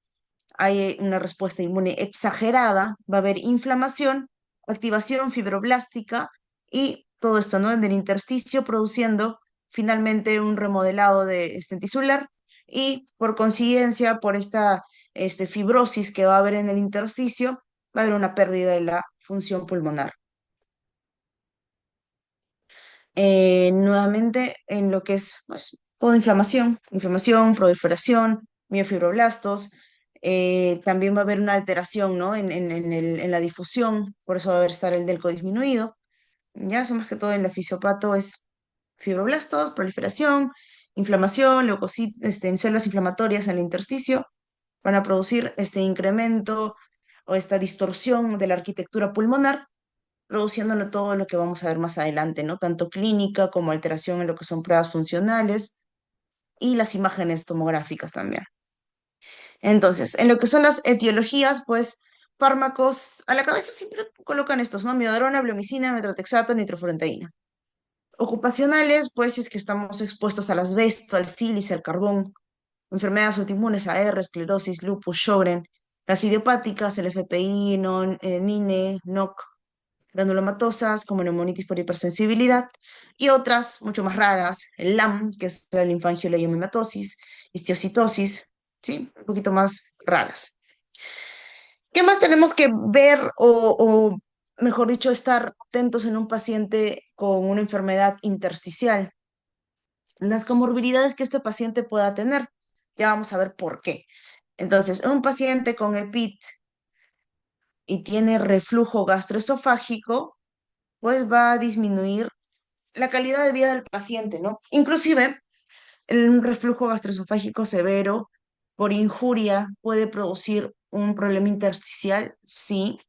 hay una respuesta inmune exagerada, va a haber inflamación, activación fibroblástica y todo esto, ¿no? En el intersticio produciendo finalmente un remodelado de tisular y por consiguiencia, por esta fibrosis que va a haber en el intersticio, va a haber una pérdida de la función pulmonar. Nuevamente en lo que es pues, toda inflamación, proliferación, miofibroblastos, también va a haber una alteración, ¿no? En la difusión, por eso va a haber estar el delco disminuido. Ya, eso más que todo en la fisiopato es fibroblastos, proliferación, inflamación, leucocitos, en células inflamatorias en el intersticio, van a producir este incremento o esta distorsión de la arquitectura pulmonar produciéndolo todo lo que vamos a ver más adelante, ¿no? Tanto clínica como alteración en lo que son pruebas funcionales y las imágenes tomográficas también. Entonces, en lo que son las etiologías, pues fármacos, a la cabeza siempre colocan estos, ¿no? Miodarona, bleomicina, metrotexato, nitrofurantoína. Ocupacionales, pues si es que estamos expuestos al asbesto, al sílice, al carbón, enfermedades autoinmunes, AR, esclerosis, lupus, Sjögren, las idiopáticas, el FPI, NINE, NOC, granulomatosas como neumonitis por hipersensibilidad y otras mucho más raras, el LAM, que es la linfangioliomatosis, histiocitosis, ¿sí? Un poquito más raras. ¿Qué más tenemos que ver o, mejor dicho, estar atentos en un paciente con una enfermedad intersticial? Las comorbilidades que este paciente pueda tener. Ya vamos a ver por qué. Entonces, un paciente con EPIT y tiene reflujo gastroesofágico, pues va a disminuir la calidad de vida del paciente, ¿no? Inclusive, un reflujo gastroesofágico severo por injuria puede producir un problema intersticial, sí.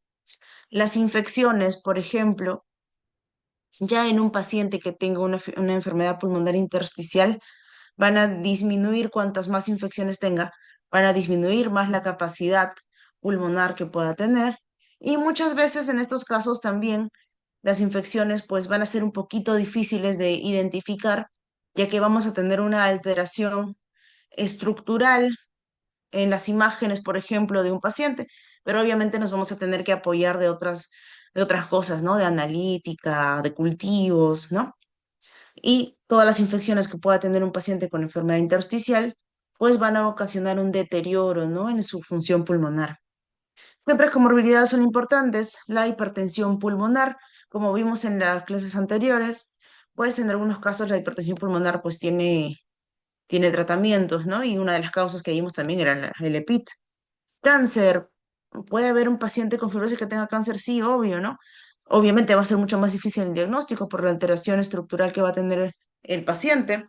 Las infecciones, por ejemplo, ya en un paciente que tenga una enfermedad pulmonar intersticial, van a disminuir cuantas más infecciones tenga, van a disminuir más la capacidad pulmonar que pueda tener. Y muchas veces en estos casos también las infecciones pues van a ser un poquito difíciles de identificar, ya que vamos a tener una alteración estructural en las imágenes, por ejemplo, de un paciente, pero obviamente nos vamos a tener que apoyar de otras cosas, ¿no? De analítica, de cultivos, ¿no? Y todas las infecciones que pueda tener un paciente con enfermedad intersticial, pues van a ocasionar un deterioro, ¿no? En su función pulmonar. Siempre comorbilidades son importantes. La hipertensión pulmonar, como vimos en las clases anteriores, pues en algunos casos la hipertensión pulmonar pues tiene tratamientos, ¿no? Y una de las causas que vimos también era el EPIT. Cáncer, puede haber un paciente con fibrosis que tenga cáncer, sí, obvio, ¿no? Obviamente va a ser mucho más difícil el diagnóstico por la alteración estructural que va a tener el paciente.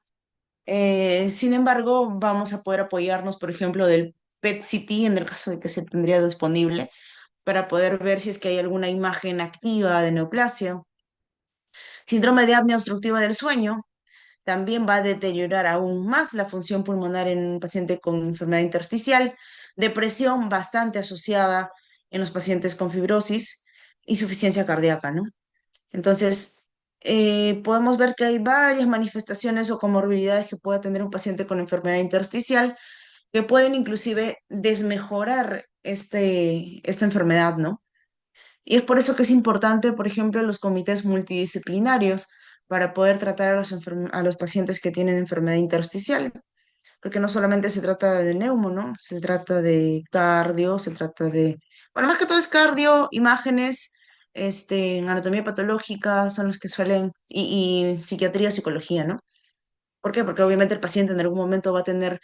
Sin embargo, vamos a poder apoyarnos, por ejemplo, del PET-CT en el caso de que se tendría disponible para poder ver si es que hay alguna imagen activa de neoplasia. Síndrome de apnea obstructiva del sueño también va a deteriorar aún más la función pulmonar en un paciente con enfermedad intersticial. Depresión bastante asociada en los pacientes con fibrosis, insuficiencia cardíaca, ¿no? Entonces, podemos ver que hay varias manifestaciones o comorbilidades que puede tener un paciente con enfermedad intersticial que pueden inclusive desmejorar esta enfermedad, ¿no? Y es por eso que es importante, por ejemplo, los comités multidisciplinarios para poder tratar a los pacientes que tienen enfermedad intersticial, porque no solamente se trata de neumo, ¿no? Se trata de cardio, se trata de, bueno, más que todo es cardio, imágenes, en anatomía patológica son los que suelen, y psiquiatría, psicología, ¿no? ¿Por qué? Porque obviamente el paciente en algún momento va a tener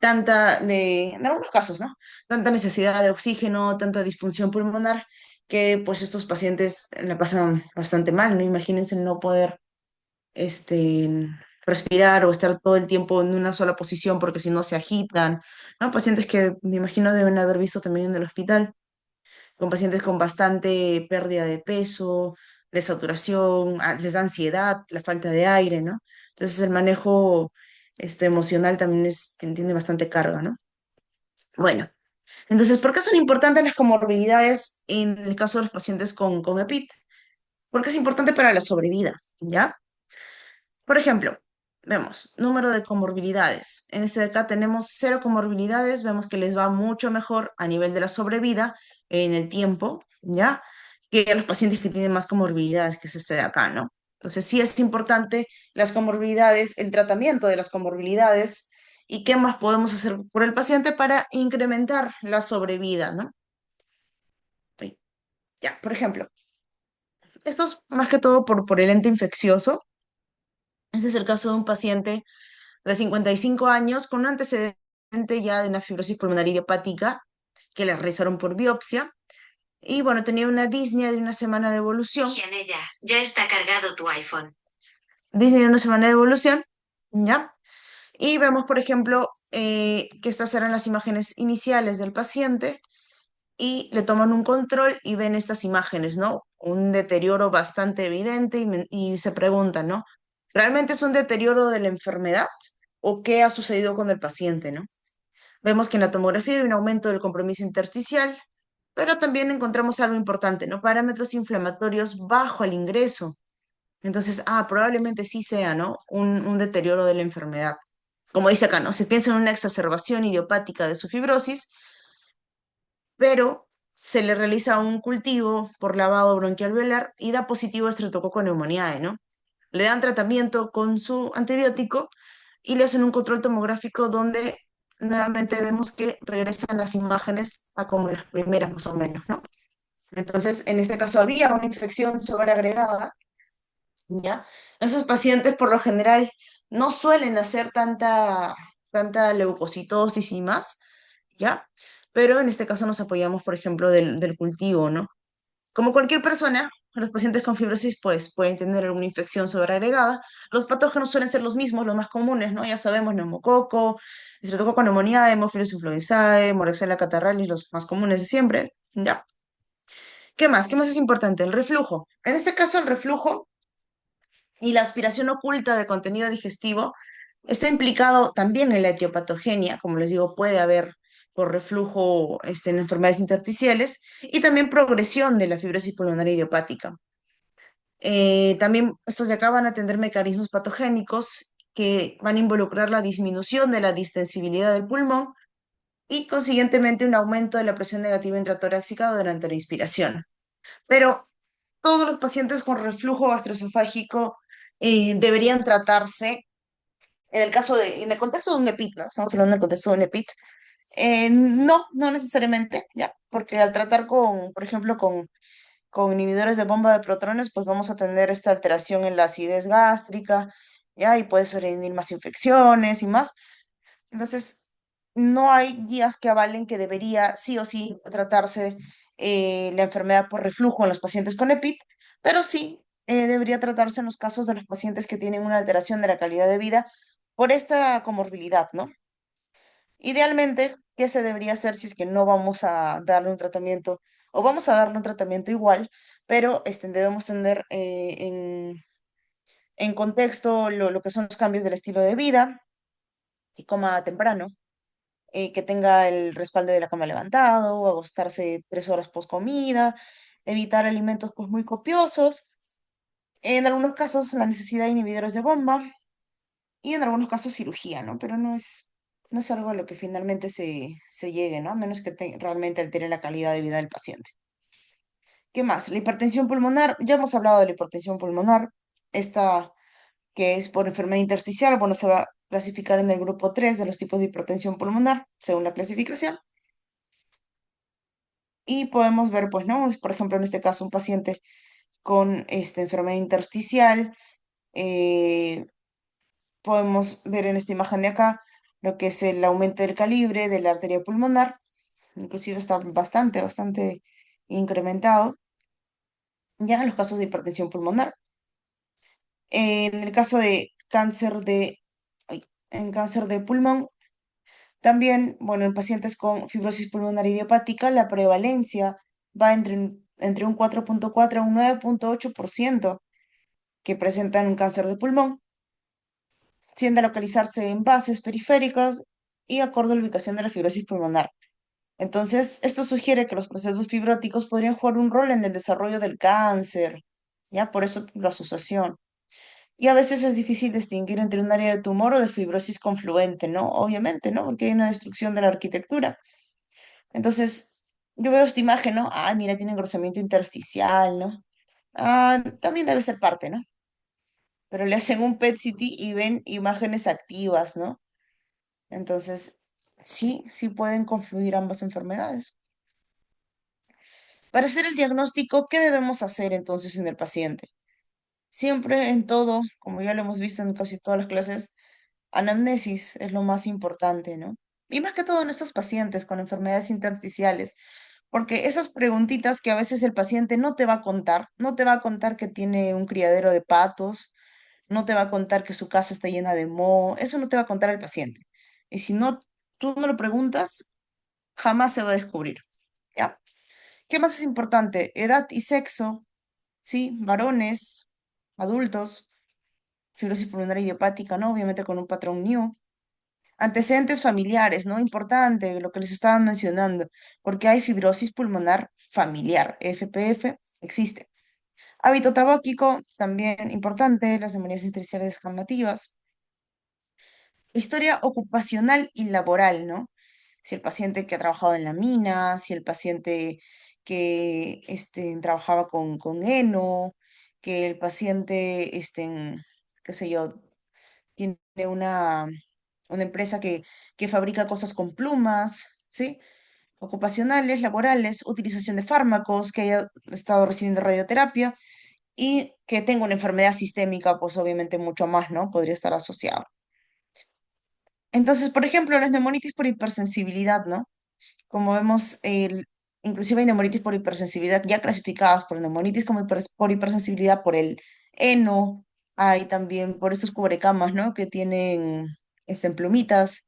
en algunos casos, ¿no? Tanta necesidad de oxígeno, tanta disfunción pulmonar, que pues estos pacientes la pasan bastante mal, ¿no? Imagínense no poder, este, respirar o estar todo el tiempo en una sola posición porque si no se agitan, ¿no? Pacientes que me imagino deben haber visto también en el hospital, con pacientes con bastante pérdida de peso, de saturación, les da ansiedad, la falta de aire, ¿no? Entonces el manejo emocional también tiene bastante carga, ¿no? Bueno, entonces, ¿por qué son importantes las comorbilidades en el caso de los pacientes con EPIT? Porque es importante para la sobrevida, ¿ya? Por ejemplo, vemos número de comorbilidades. En este de acá tenemos 0 comorbilidades, vemos que les va mucho mejor a nivel de la sobrevida en el tiempo, ¿ya? Que a los pacientes que tienen más comorbilidades, que es este de acá, ¿no? Entonces, sí es importante las comorbilidades, el tratamiento de las comorbilidades y qué más podemos hacer por el paciente para incrementar la sobrevida, ¿no? Sí. Ya, por ejemplo, esto es más que todo por el ente infeccioso. Este es el caso de un paciente de 55 años con un antecedente ya de una fibrosis pulmonar idiopática que le realizaron por biopsia. Y bueno, tenía una disnea de una semana de evolución. Gianella, ya está cargado tu iPhone. Disnea de una semana de evolución, ¿ya? Y vemos, por ejemplo, que estas eran las imágenes iniciales del paciente y le toman un control y ven estas imágenes, ¿no? Un deterioro bastante evidente y se preguntan, ¿no? ¿Realmente es un deterioro de la enfermedad o qué ha sucedido con el paciente, ¿no? Vemos que en la tomografía hay un aumento del compromiso intersticial, pero también encontramos algo importante, ¿no? Parámetros inflamatorios bajo el ingreso. Entonces, probablemente sí sea, ¿no? Un deterioro de la enfermedad. Como dice acá, ¿no? Se piensa en una exacerbación idiopática de su fibrosis, pero se le realiza un cultivo por lavado bronquialveolar y da positivo Streptococcus pneumoniae, ¿no? Le dan tratamiento con su antibiótico y le hacen un control tomográfico donde nuevamente vemos que regresan las imágenes a como las primeras más o menos, ¿no? Entonces, en este caso había una infección sobreagregada, ¿ya? Esos pacientes por lo general no suelen hacer tanta leucocitosis y más, ¿ya? Pero en este caso nos apoyamos, por ejemplo, del cultivo, ¿no? Como cualquier persona, los pacientes con fibrosis pues pueden tener alguna infección sobreagregada. Los patógenos suelen ser los mismos, los más comunes, ¿no? Ya sabemos, neumococo, estreptococo pneumoniae, Haemophilus influenzae, Moraxella catarrhalis, los más comunes de siempre, ¿ya? ¿Qué más? ¿Qué más es importante? El reflujo. En este caso, el reflujo y la aspiración oculta de contenido digestivo está implicado también en la etiopatogenia, como les digo, puede haber por reflujo en enfermedades intersticiales y también progresión de la fibrosis pulmonar idiopática. También estos de acá van a tener mecanismos patogénicos que van a involucrar la disminución de la distensibilidad del pulmón y consiguientemente un aumento de la presión negativa intratorácica durante la inspiración. Pero todos los pacientes con reflujo gastroesofágico deberían tratarse en el contexto de un EPIT, ¿no? Estamos hablando del contexto de un EPIT. No, no necesariamente, ¿ya? Porque al tratar por ejemplo, con inhibidores de bomba de protones, pues vamos a tener esta alteración en la acidez gástrica, ¿ya? Y puede prevenir más infecciones y más. Entonces, no hay guías que avalen que debería sí o sí tratarse la enfermedad por reflujo en los pacientes con EPIT, pero sí debería tratarse en los casos de los pacientes que tienen una alteración de la calidad de vida por esta comorbilidad, ¿no? Idealmente, ¿qué se debería hacer si es que no vamos a darle un tratamiento o vamos a darle un tratamiento igual, pero debemos tener en contexto lo que son los cambios del estilo de vida, que coma temprano, que tenga el respaldo de la cama levantado, acostarse 3 horas post comida, evitar alimentos pues, muy copiosos, en algunos casos la necesidad de inhibidores de bomba y en algunos casos cirugía, ¿no? Pero no es algo a lo que finalmente se llegue, ¿no? A menos que realmente altere la calidad de vida del paciente. ¿Qué más? La hipertensión pulmonar, ya hemos hablado de la hipertensión pulmonar, esta que es por enfermedad intersticial, bueno, se va a clasificar en el grupo 3 de los tipos de hipertensión pulmonar, según la clasificación. Y podemos ver, pues, ¿no? Por ejemplo, en este caso, un paciente con esta enfermedad intersticial. eh, Podemos ver en esta imagen de acá lo que es el aumento del calibre de la arteria pulmonar. Inclusive está bastante incrementado ya en los casos de hipertensión pulmonar. En el caso de ay, en cáncer de pulmón, también, bueno, en pacientes con fibrosis pulmonar idiopática, la prevalencia va entre un 4,4 a un 9,8% que presentan un cáncer de pulmón. Tiende a localizarse en bases periféricas y acorde a la ubicación de la fibrosis pulmonar. Entonces, esto sugiere que los procesos fibróticos podrían jugar un rol en el desarrollo del cáncer, ¿ya? Por eso la asociación. Y a veces es difícil distinguir entre un área de tumor o de fibrosis confluente, ¿no? Obviamente, ¿no? Porque hay una destrucción de la arquitectura. Entonces, yo veo esta imagen, ¿no? Ah, mira, tiene engrosamiento intersticial, ¿no? Ah, también debe ser parte, ¿no? Pero le hacen un PET-CT y ven imágenes activas, ¿no? Entonces, sí pueden confluir ambas enfermedades. Para hacer el diagnóstico, ¿qué debemos hacer entonces en el paciente? Siempre en todo, como ya lo hemos visto en casi todas las clases, anamnesis es lo más importante, ¿no? Y más que todo en estos pacientes con enfermedades intersticiales, porque esas preguntitas que a veces el paciente no te va a contar, no te va a contar que tiene un criadero de patos, no te va a contar que su casa está llena de moho, eso no te va a contar el paciente. Y si no, tú no lo preguntas, jamás se va a descubrir, ¿ya? ¿Qué más es importante? Edad y sexo, ¿sí? Varones, adultos, fibrosis pulmonar idiopática, ¿no? Obviamente con un patrón new. Antecedentes familiares, ¿no? Importante lo que les estaba mencionando, porque hay fibrosis pulmonar familiar, FPF, existe. Hábito tabáquico, también importante, las neumonías intersticiales descamativas. Historia ocupacional y laboral, ¿no? Si el paciente que ha trabajado en la mina, si el paciente que trabajaba con heno, que el paciente, qué sé yo, tiene una empresa que fabrica cosas con plumas, ¿sí? Ocupacionales, laborales, utilización de fármacos, que haya estado recibiendo radioterapia y que tenga una enfermedad sistémica, pues obviamente mucho más, ¿no? Podría estar asociado. Entonces, por ejemplo, las neumonitis por hipersensibilidad, ¿no? Como vemos, inclusive hay neumonitis por hipersensibilidad ya clasificadas por neumonitis como por hipersensibilidad por el heno, hay también por estos cubrecamas, ¿no? Que tienen plumitas,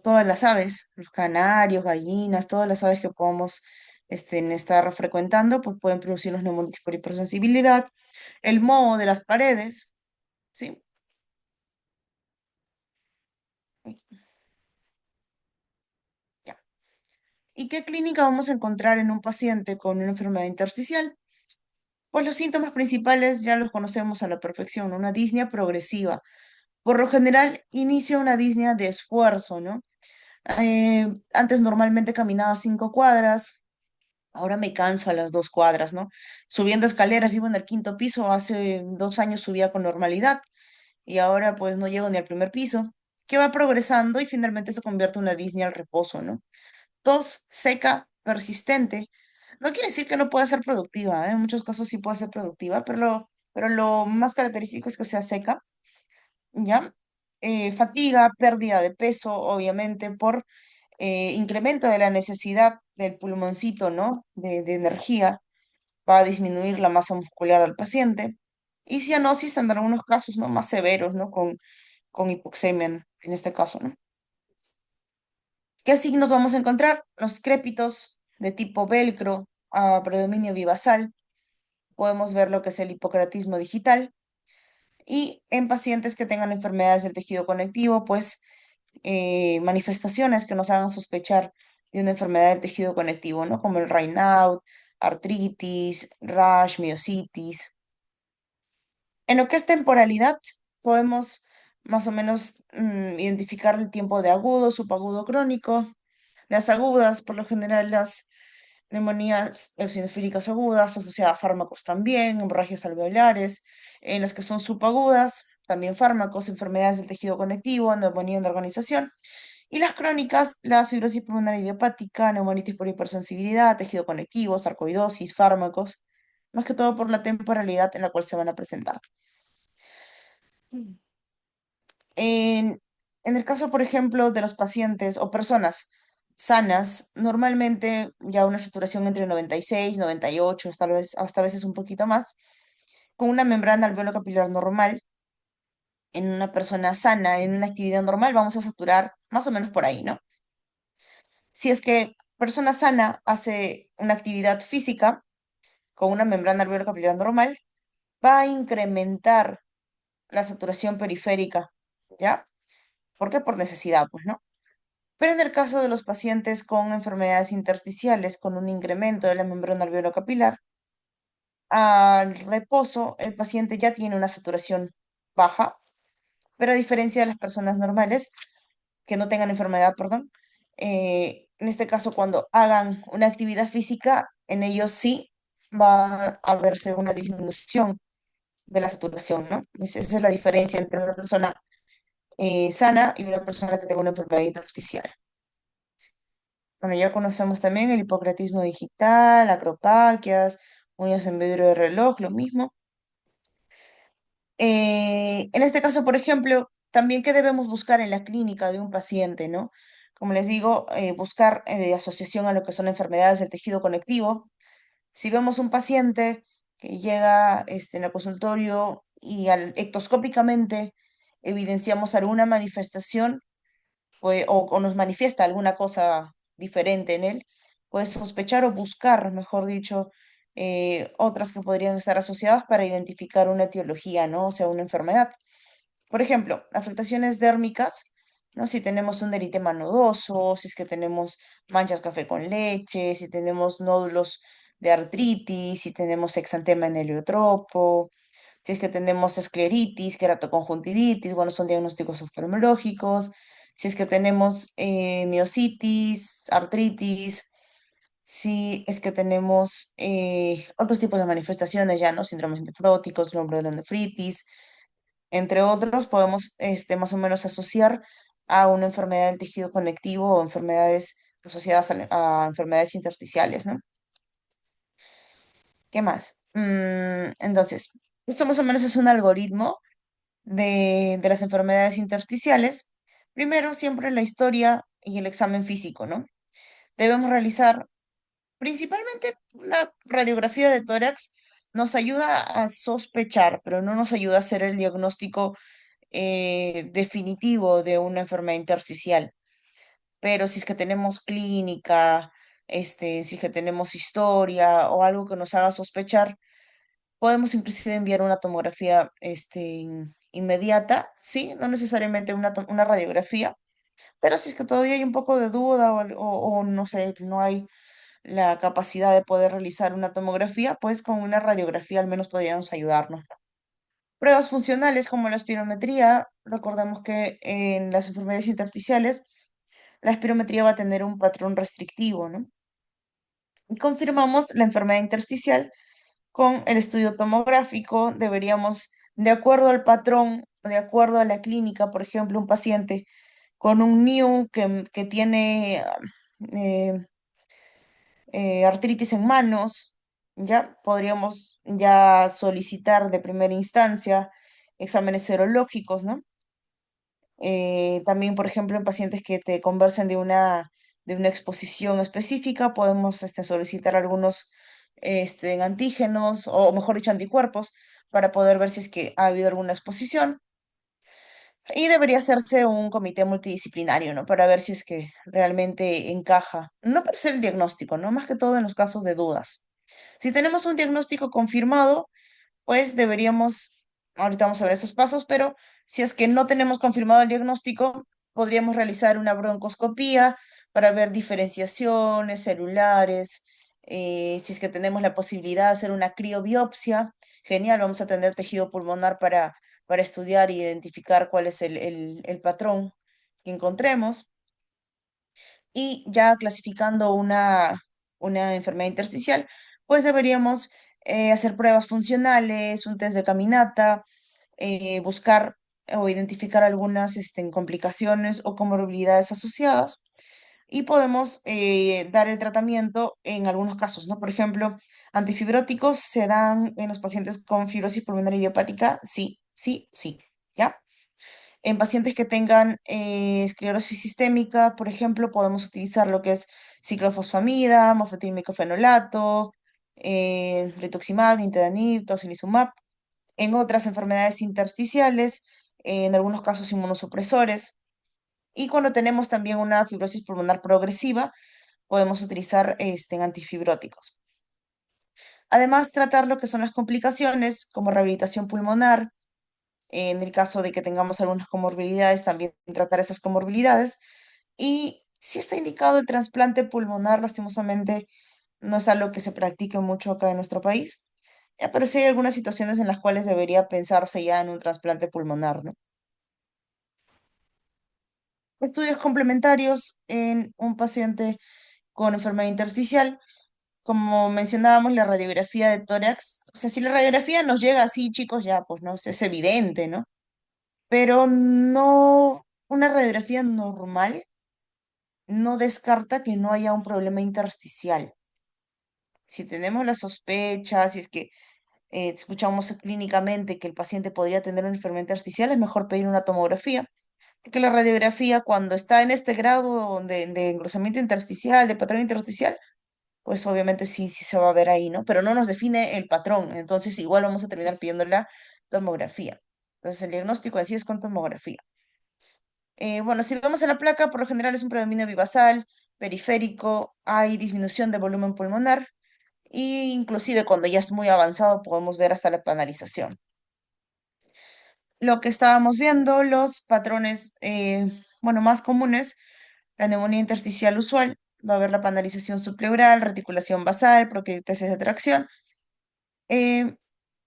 todas las aves, los canarios, gallinas, todas las aves que podamos estar frecuentando, pues pueden producir los neumonitis por hipersensibilidad, el moho de las paredes, ¿sí? Ya. ¿Y qué clínica vamos a encontrar en un paciente con una enfermedad intersticial? Pues los síntomas principales ya los conocemos a la perfección, una disnea progresiva. Por lo general, inicia una disnea de esfuerzo, ¿no? Antes normalmente caminaba 5 cuadras, ahora me canso a las 2 cuadras, ¿no? Subiendo escaleras, vivo en el quinto piso, hace 2 años subía con normalidad y ahora pues no llego ni al primer piso, que va progresando y finalmente se convierte en una disnea al reposo, ¿no? Tos seca, persistente. No quiere decir que no pueda ser productiva, ¿eh? En muchos casos sí puede ser productiva, pero lo más característico es que sea seca, ¿ya? Fatiga, pérdida de peso, obviamente, por incremento de la necesidad del pulmoncito, ¿no? De energía, va a disminuir la masa muscular del paciente. Y cianosis en algunos casos, ¿no? Más severos, ¿no? Con hipoxemia en este caso, ¿no? ¿Qué signos vamos a encontrar? Los crépitos de tipo velcro a predominio vivasal. Podemos ver lo que es el hipocratismo digital. Y en pacientes que tengan enfermedades del tejido conectivo, pues manifestaciones que nos hagan sospechar de una enfermedad del tejido conectivo, ¿no? Como el Raynaud, artritis, rash, miositis. En lo que es temporalidad, podemos más o menos identificar el tiempo de agudo, subagudo crónico. Las agudas, por lo general, las neumonías eosinofílicas agudas asociadas a fármacos también, hemorragias alveolares, en las que son subagudas, también fármacos, enfermedades del tejido conectivo, neumonía en organización. Y las crónicas, la fibrosis pulmonar idiopática, neumonitis por hipersensibilidad, tejido conectivo, sarcoidosis, fármacos, más que todo por la temporalidad en la cual se van a presentar. En, en el caso, por ejemplo, de los pacientes o personas sanas, normalmente ya una saturación entre 96, 98, hasta a veces un poquito más, con una membrana alveolo capilar normal, en una persona sana, en una actividad normal, vamos a saturar más o menos por ahí, ¿no? Si es que persona sana hace una actividad física con una membrana alveolo capilar normal, va a incrementar la saturación periférica, ¿ya? ¿Por qué? Por necesidad, pues, ¿no? Pero en el caso de los pacientes con enfermedades intersticiales, con un incremento de la membrana alveolo capilar, al reposo el paciente ya tiene una saturación baja, pero a diferencia de las personas normales que no tengan enfermedad, perdón, en este caso cuando hagan una actividad física, en ellos sí va a verse una disminución de la saturación, ¿no? Esa es la diferencia entre una persona sana y una persona que tenga una enfermedad intersticial. Bueno, ya conocemos también el hipocratismo digital, acropaquias, uñas en vidrio de reloj, lo mismo. En este caso, por ejemplo, también qué debemos buscar en la clínica de un paciente, ¿no? Como les digo, buscar asociación a lo que son enfermedades del tejido conectivo. Si vemos un paciente que llega en el consultorio y ectoscópicamente evidenciamos alguna manifestación, o nos manifiesta alguna cosa diferente en él, pues sospechar o buscar, mejor dicho, otras que podrían estar asociadas para identificar una etiología, ¿no? O sea, una enfermedad. Por ejemplo, afectaciones dérmicas, ¿no? Si tenemos un eritema nodoso, si es que tenemos manchas café con leche, si tenemos nódulos de artritis, si tenemos exantema en heliotropo, si es que tenemos escleritis, queratoconjuntivitis, bueno, son diagnósticos oftalmológicos. Si es que tenemos miositis, artritis, si es que tenemos otros tipos de manifestaciones ya, ¿no? Síndromes nefróticos, glomerulonefritis, entre otros, podemos más o menos asociar a una enfermedad del tejido conectivo o enfermedades asociadas a enfermedades intersticiales, ¿no? ¿Qué más? Entonces, esto más o menos es un algoritmo de las enfermedades intersticiales. Primero, siempre la historia y el examen físico, ¿no? Debemos realizar principalmente una radiografía de tórax. Nos ayuda a sospechar, pero no nos ayuda a hacer el diagnóstico definitivo de una enfermedad intersticial. Pero si es que tenemos clínica, si es que tenemos historia o algo que nos haga sospechar, podemos inclusive enviar una tomografía inmediata, ¿sí? No necesariamente una radiografía, pero si es que todavía hay un poco de duda o no sé, no hay la capacidad de poder realizar una tomografía, pues con una radiografía al menos podríamos ayudarnos. Pruebas funcionales como la espirometría, recordemos que en las enfermedades intersticiales la espirometría va a tener un patrón restrictivo, ¿no? Y confirmamos la enfermedad intersticial con el estudio tomográfico. Deberíamos, de acuerdo al patrón, de acuerdo a la clínica, por ejemplo, un paciente con un NIU que tiene eh, artritis en manos, ya podríamos ya solicitar de primera instancia exámenes serológicos, ¿no? También, por ejemplo, en pacientes que te conversen de una exposición específica, podemos solicitar algunos antígenos, o mejor dicho, anticuerpos, para poder ver si es que ha habido alguna exposición. Y debería hacerse un comité multidisciplinario, ¿no? Para ver si es que realmente encaja, no para hacer el diagnóstico, ¿no? Más que todo en los casos de dudas. Si tenemos un diagnóstico confirmado, pues deberíamos, ahorita vamos a ver esos pasos, pero si es que no tenemos confirmado el diagnóstico, podríamos realizar una broncoscopía para ver diferenciaciones celulares. Si es que tenemos la posibilidad de hacer una criobiopsia, genial, vamos a tener tejido pulmonar para estudiar e identificar cuál es el patrón que encontremos. Y ya clasificando una enfermedad intersticial, pues deberíamos hacer pruebas funcionales, un test de caminata, buscar o identificar algunas complicaciones o comorbilidades asociadas y podemos dar el tratamiento en algunos casos, ¿no? Por ejemplo, antifibróticos se dan en los pacientes con fibrosis pulmonar idiopática, sí, sí, sí, ¿ya? En pacientes que tengan esclerosis sistémica, por ejemplo, podemos utilizar lo que es ciclofosfamida, mofetil-mecofenolato, rituximab, nintedanib, tocilizumab. En otras enfermedades intersticiales, en algunos casos inmunosupresores. Y cuando tenemos también una fibrosis pulmonar progresiva, podemos utilizar antifibróticos. Además, tratar lo que son las complicaciones, como rehabilitación pulmonar, en el caso de que tengamos algunas comorbilidades, también tratar esas comorbilidades. Y si está indicado el trasplante pulmonar, lastimosamente no es algo que se practique mucho acá en nuestro país, ya, pero sí hay algunas situaciones en las cuales debería pensarse ya en un trasplante pulmonar, ¿no? Estudios complementarios en un paciente con enfermedad intersticial, como mencionábamos, la radiografía de tórax. O sea, si la radiografía nos llega así, chicos, ya, pues no, es evidente, ¿no? Pero no, una radiografía normal no descarta que no haya un problema intersticial. Si tenemos la sospecha, si es que escuchamos clínicamente que el paciente podría tener una enfermedad intersticial, es mejor pedir una tomografía, porque la radiografía, cuando está en este grado de engrosamiento intersticial, de patrón intersticial, pues obviamente sí, sí se va a ver ahí, ¿no? Pero no nos define el patrón, entonces igual vamos a terminar pidiendo la tomografía. Entonces el diagnóstico así es con tomografía. Bueno, si vemos en la placa, por lo general es un predominio bivasal, periférico, hay disminución de volumen pulmonar e inclusive cuando ya es muy avanzado podemos ver hasta la panalización. Lo que estábamos viendo, los patrones, bueno, más comunes, la neumonía intersticial usual, va a haber la panalización subpleural, reticulación basal, proquetesis de tracción, eh,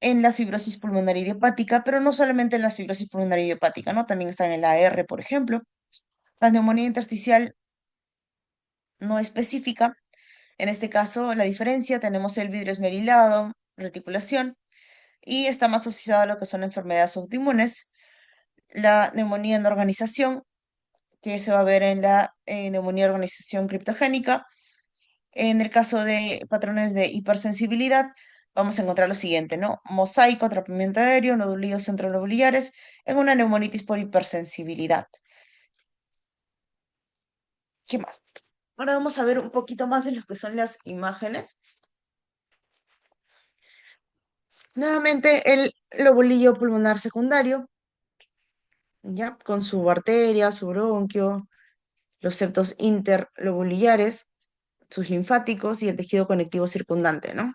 en la fibrosis pulmonar idiopática, pero no solamente en la fibrosis pulmonar idiopática, ¿no? También están en la AR, por ejemplo. La neumonía intersticial no específica, en este caso, la diferencia, tenemos el vidrio esmerilado, reticulación, y está más asociado a lo que son enfermedades autoinmunes. La neumonía en organización, que se va a ver en la neumonía de organización criptogénica. En el caso de patrones de hipersensibilidad, vamos a encontrar lo siguiente, ¿no? Mosaico, atrapamiento aéreo, nodulillos centrolobulares en una neumonitis por hipersensibilidad. ¿Qué más? Ahora vamos a ver un poquito más de lo que son las imágenes. Nuevamente, el lobulillo pulmonar secundario, ya, con su arteria, su bronquio, los septos interlobulillares, sus linfáticos y el tejido conectivo circundante, ¿no?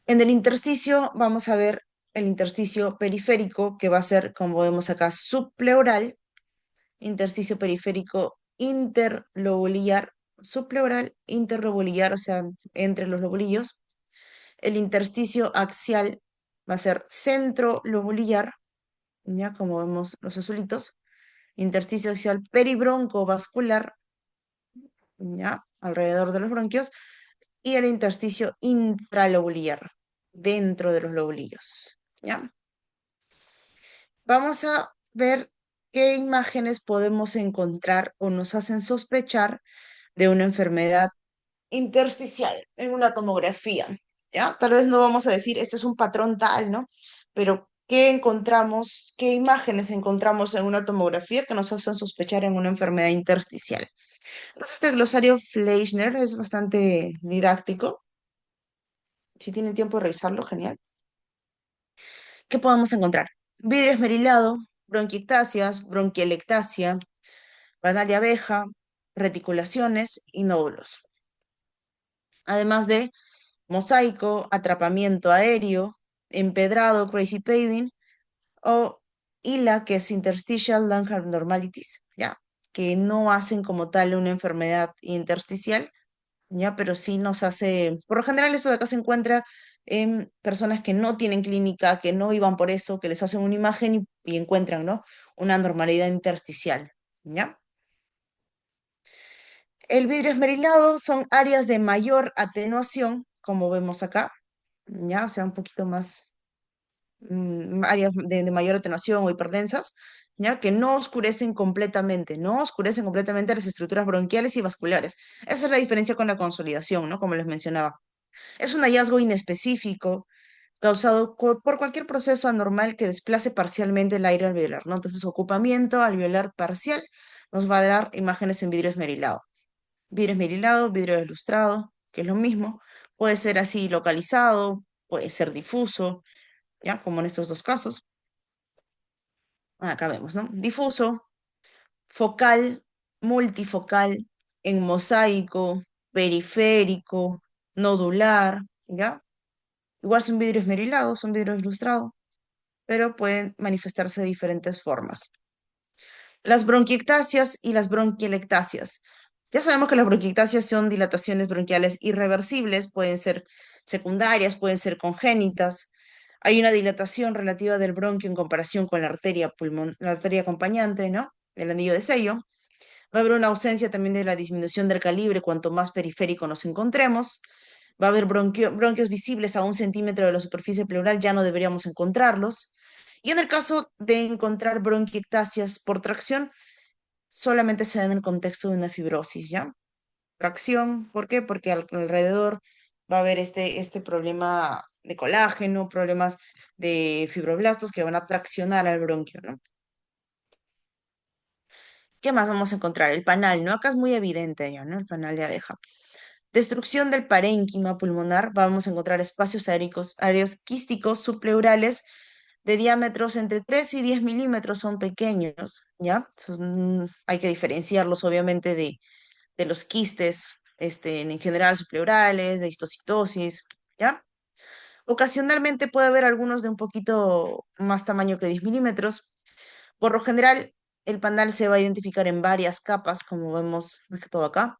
En el intersticio vamos a ver el intersticio periférico, que va a ser, como vemos acá, subpleural, intersticio periférico interlobulillar, subpleural, interlobulillar, o sea, entre los lobulillos. El intersticio axial va a ser centrolobulillar, ya como vemos los azulitos. Intersticio axial peribroncovascular, ya alrededor de los bronquios. Y el intersticio intralobulillar, dentro de los lobulillos, ¿ya? Vamos a ver qué imágenes podemos encontrar o nos hacen sospechar de una enfermedad intersticial en una tomografía, ¿ya? Tal vez no vamos a decir, este es un patrón tal, ¿no? Pero, ¿qué encontramos, qué imágenes encontramos en una tomografía que nos hacen sospechar en una enfermedad intersticial? Entonces, este glosario Fleischner es bastante didáctico. Si tienen tiempo de revisarlo, genial. ¿Qué podemos encontrar? Vidrio esmerilado, bronquiectasias, bronquielectasia, banal de abeja, reticulaciones y nódulos. Además de mosaico, atrapamiento aéreo, empedrado, crazy paving, o ILA, que es interstitial lung abnormalities, ¿ya? Que no hacen como tal una enfermedad intersticial, ¿ya? Pero sí nos hace, por lo general eso de acá se encuentra en personas que no tienen clínica, que no iban por eso, que les hacen una imagen y encuentran, ¿no? Una anormalidad intersticial, ¿ya? El vidrio esmerilado son áreas de mayor atenuación, como vemos acá, ¿ya? O sea, un poquito más áreas de mayor atenuación o hiperdensas, ¿ya? Que no oscurecen completamente las estructuras bronquiales y vasculares. Esa es la diferencia con la consolidación, ¿no? Como les mencionaba. Es un hallazgo inespecífico causado por cualquier proceso anormal que desplace parcialmente el aire alveolar, ¿no? Entonces, ocupamiento alveolar parcial nos va a dar imágenes en vidrio esmerilado. Vidrio esmerilado, vidrio deslustrado, que es lo mismo. Puede ser así localizado, puede ser difuso, ¿ya? Como en estos dos casos. Acá vemos, ¿no? Difuso, focal, multifocal, en mosaico, periférico, nodular, ¿ya? Igual son vidrios esmerilados, son vidrios ilustrados, pero pueden manifestarse de diferentes formas. Las bronquiectasias y las bronquielectasias. Ya sabemos que las bronquiectasias son dilataciones bronquiales irreversibles, pueden ser secundarias, pueden ser congénitas. Hay una dilatación relativa del bronquio en comparación con la arteria la arteria acompañante, ¿no? El anillo de sello. Va a haber una ausencia también de la disminución del calibre cuanto más periférico nos encontremos. Va a haber bronquios visibles a 1 centímetro de la superficie pleural, ya no deberíamos encontrarlos. Y en el caso de encontrar bronquiectasias por tracción, solamente se da en el contexto de una fibrosis, ¿ya? Tracción, ¿por qué? Porque alrededor va a haber este problema de colágeno, problemas de fibroblastos que van a traccionar al bronquio, ¿no? ¿Qué más vamos a encontrar? El panal, ¿no? Acá es muy evidente ya, ¿no? El panal de abeja. Destrucción del parénquima pulmonar. Vamos a encontrar espacios aéreos quísticos subpleurales de diámetros entre 3 y 10 milímetros, son pequeños, ¿ya? Hay que diferenciarlos, obviamente, de los quistes, en general subpleurales, de histocitosis, ¿ya? Ocasionalmente puede haber algunos de un poquito más tamaño que 10 milímetros. Por lo general, el panal se va a identificar en varias capas, como vemos más que todo acá,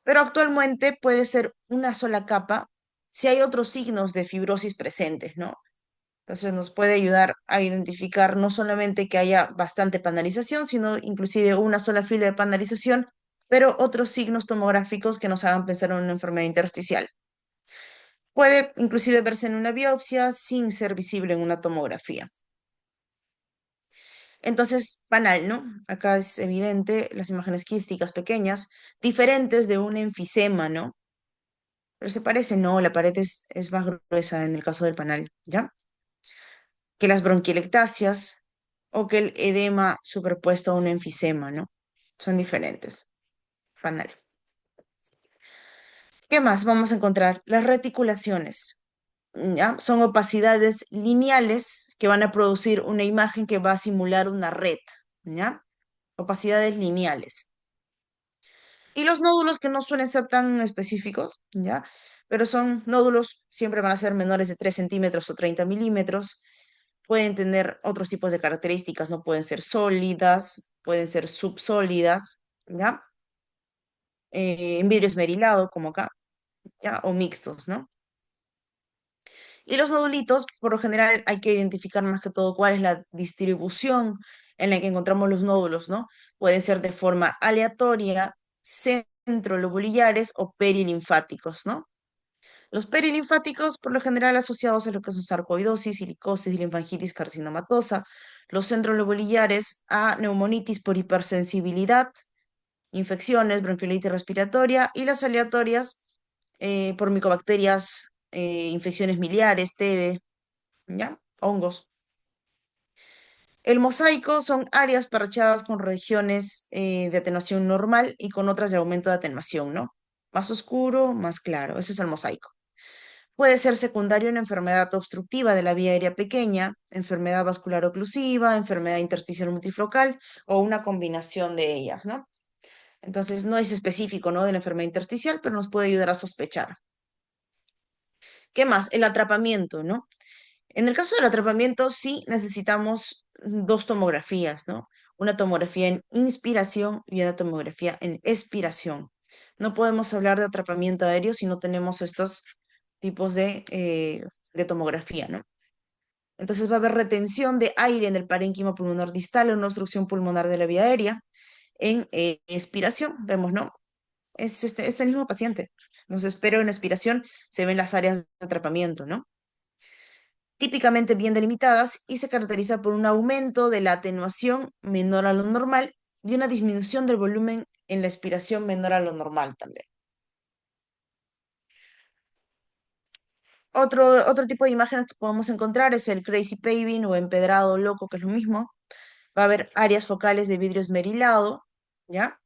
pero actualmente puede ser una sola capa si hay otros signos de fibrosis presentes, ¿no? Entonces nos puede ayudar a identificar no solamente que haya bastante panalización, sino inclusive una sola fila de panalización, pero otros signos tomográficos que nos hagan pensar en una enfermedad intersticial. Puede inclusive verse en una biopsia sin ser visible en una tomografía. Entonces, panal, ¿no? Acá es evidente las imágenes quísticas pequeñas, diferentes de un enfisema, ¿no? Pero se parece, no, la pared es más gruesa en el caso del panal, ¿ya? Que las bronquielectasias o que el edema superpuesto a un enfisema, ¿no? Son diferentes. Panal. ¿Qué más vamos a encontrar? Las reticulaciones, ¿ya? Son opacidades lineales que van a producir una imagen que va a simular una red, ¿ya? Opacidades lineales. Y los nódulos que no suelen ser tan específicos, ¿ya? Pero son nódulos, siempre van a ser menores de 3 centímetros o 30 milímetros. Pueden tener otros tipos de características, no pueden ser sólidas, pueden ser subsólidas, ¿ya? En vidrio esmerilado, como acá, ¿ya? O mixtos, ¿no? Y los nodulitos, por lo general, hay que identificar más que todo cuál es la distribución en la que encontramos los nódulos, ¿no? Pueden ser de forma aleatoria, centrolobulares o perilinfáticos, ¿no? Los perilinfáticos, por lo general, asociados a lo que son sarcoidosis, silicosis, linfangitis carcinomatosa. Los centrolobulares a neumonitis por hipersensibilidad, infecciones, bronquiolitis respiratoria. Y las aleatorias por micobacterias, infecciones miliares, TB, ¿ya? Hongos. El mosaico son áreas parchadas con regiones de atenuación normal y con otras de aumento de atenuación, ¿no? Más oscuro, más claro. Ese es el mosaico. Puede ser secundario en enfermedad obstructiva de la vía aérea pequeña, enfermedad vascular oclusiva, enfermedad intersticial multifocal o una combinación de ellas, ¿no? Entonces no es específico, ¿no? De la enfermedad intersticial, pero nos puede ayudar a sospechar. ¿Qué más? El atrapamiento, ¿no? En el caso del atrapamiento, sí necesitamos dos tomografías, ¿no? Una tomografía en inspiración y una tomografía en expiración. No podemos hablar de atrapamiento aéreo si no tenemos estos tipos de tomografía, ¿no? Entonces va a haber retención de aire en el parénquima pulmonar distal o una obstrucción pulmonar de la vía aérea. En expiración, vemos, ¿no? Es el mismo paciente. Entonces, pero en expiración se ven las áreas de atrapamiento, ¿no? típicamente bien delimitadas y se caracteriza por un aumento de la atenuación menor a lo normal y una disminución del volumen en la expiración menor a lo normal también. Otro tipo de imágenes que podemos encontrar es el crazy paving o empedrado loco, que es lo mismo. Va a haber áreas focales de vidrio esmerilado, ¿ya?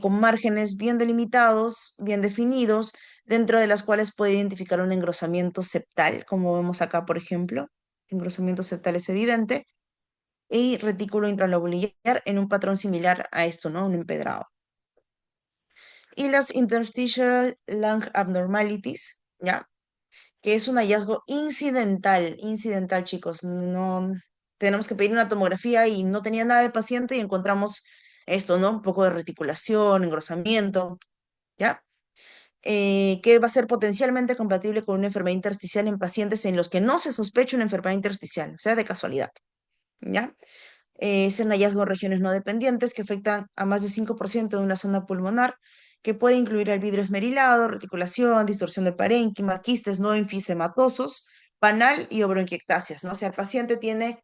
Con márgenes bien delimitados, bien definidos, dentro de las cuales puede identificar un engrosamiento septal, como vemos acá, por ejemplo. Engrosamiento septal es evidente. Y retículo intralobular en un patrón similar a esto, ¿no? Un empedrado. Y las interstitial lung abnormalities, ¿ya? Que es un hallazgo incidental, chicos. No tenemos que pedir una tomografía y no tenía nada el paciente y encontramos esto, ¿no? Un poco de reticulación, engrosamiento, ¿ya? Que va a ser potencialmente compatible con una enfermedad intersticial en pacientes en los que no se sospecha una enfermedad intersticial, o sea, de casualidad, ¿ya? Es un hallazgo en regiones no dependientes que afectan a más de 5% de una zona pulmonar, que puede incluir el vidrio esmerilado, reticulación, distorsión del parénquima, quistes no enfisematosos, panal y o bronquiectasias, ¿no? O sea, el paciente tiene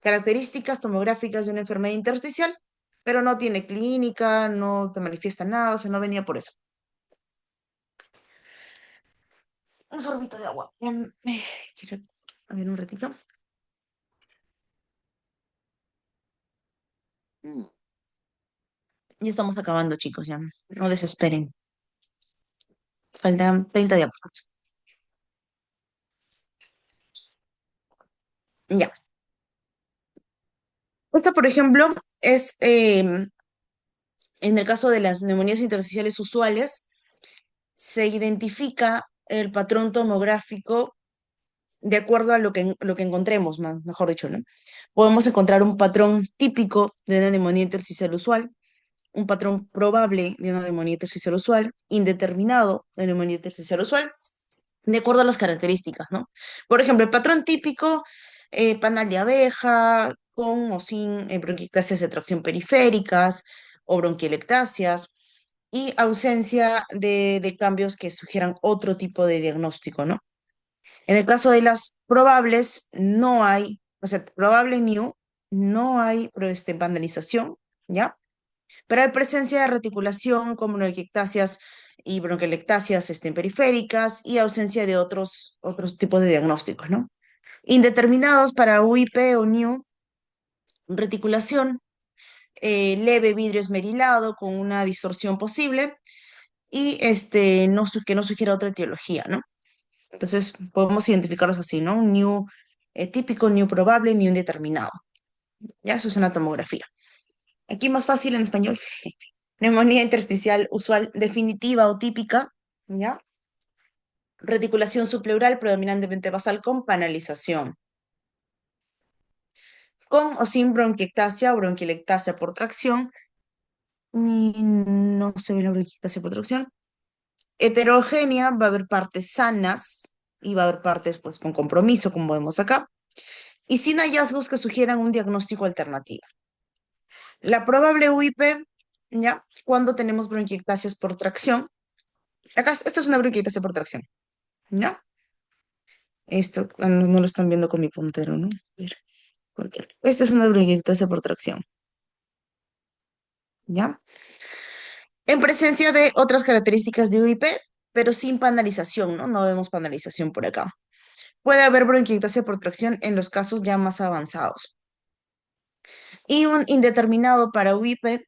características tomográficas de una enfermedad intersticial, pero no tiene clínica, no te manifiesta nada, o sea, no venía por eso. Un sorbito de agua. Quiero, a ver, un ratito. Ya estamos acabando, chicos, ya. No desesperen. Faltan 30 diapositivas. Ya. Esta, por ejemplo, es en el caso de las neumonías intersticiales usuales, se identifica el patrón tomográfico de acuerdo a lo que encontremos, mejor dicho, ¿no? Podemos encontrar un patrón típico de una neumonía intersticial usual, un patrón probable de una neumonía intersticial usual, indeterminado de neumonía intersticial usual, de acuerdo a las características, ¿no? Por ejemplo, el patrón típico, panal de abeja, con o sin bronquiectasias de tracción periféricas o bronquielectasias, y ausencia de cambios que sugieran otro tipo de diagnóstico, ¿no? En el caso de las probables, no hay, o sea, probable new, no hay vandalización, ¿ya? Pero hay presencia de reticulación como bronquiectasias y bronquiectasias periféricas y ausencia de otros tipos de diagnósticos, ¿no? Indeterminados para UIP o NEW, reticulación, leve vidrio esmerilado con una distorsión posible y que no sugiera otra etiología, ¿no? Entonces podemos identificarlos así, ¿no? Un NEW típico, NEW probable, NEW indeterminado. Ya, eso es una tomografía. Aquí más fácil en español. Neumonía intersticial usual definitiva o típica, ¿ya? Reticulación subpleural predominantemente basal con panalización. Con o sin bronquiectasia o bronquilectasia por tracción. No se ve la bronquiectasia por tracción. Heterogénea, va a haber partes sanas y va a haber partes pues con compromiso, como vemos acá. Y sin hallazgos que sugieran un diagnóstico alternativo. La probable UIP, ¿ya? Cuando tenemos bronquiectasias por tracción. Acá, esta es una bronquiectasia por tracción, ¿ya? Esto no lo están viendo con mi puntero, ¿no? A ver, esta es una bronquiectasia por tracción, ¿ya? En presencia de otras características de UIP, pero sin panalización, ¿no? No vemos panalización por acá. Puede haber bronquiectasia por tracción en los casos ya más avanzados. Y un indeterminado para UIP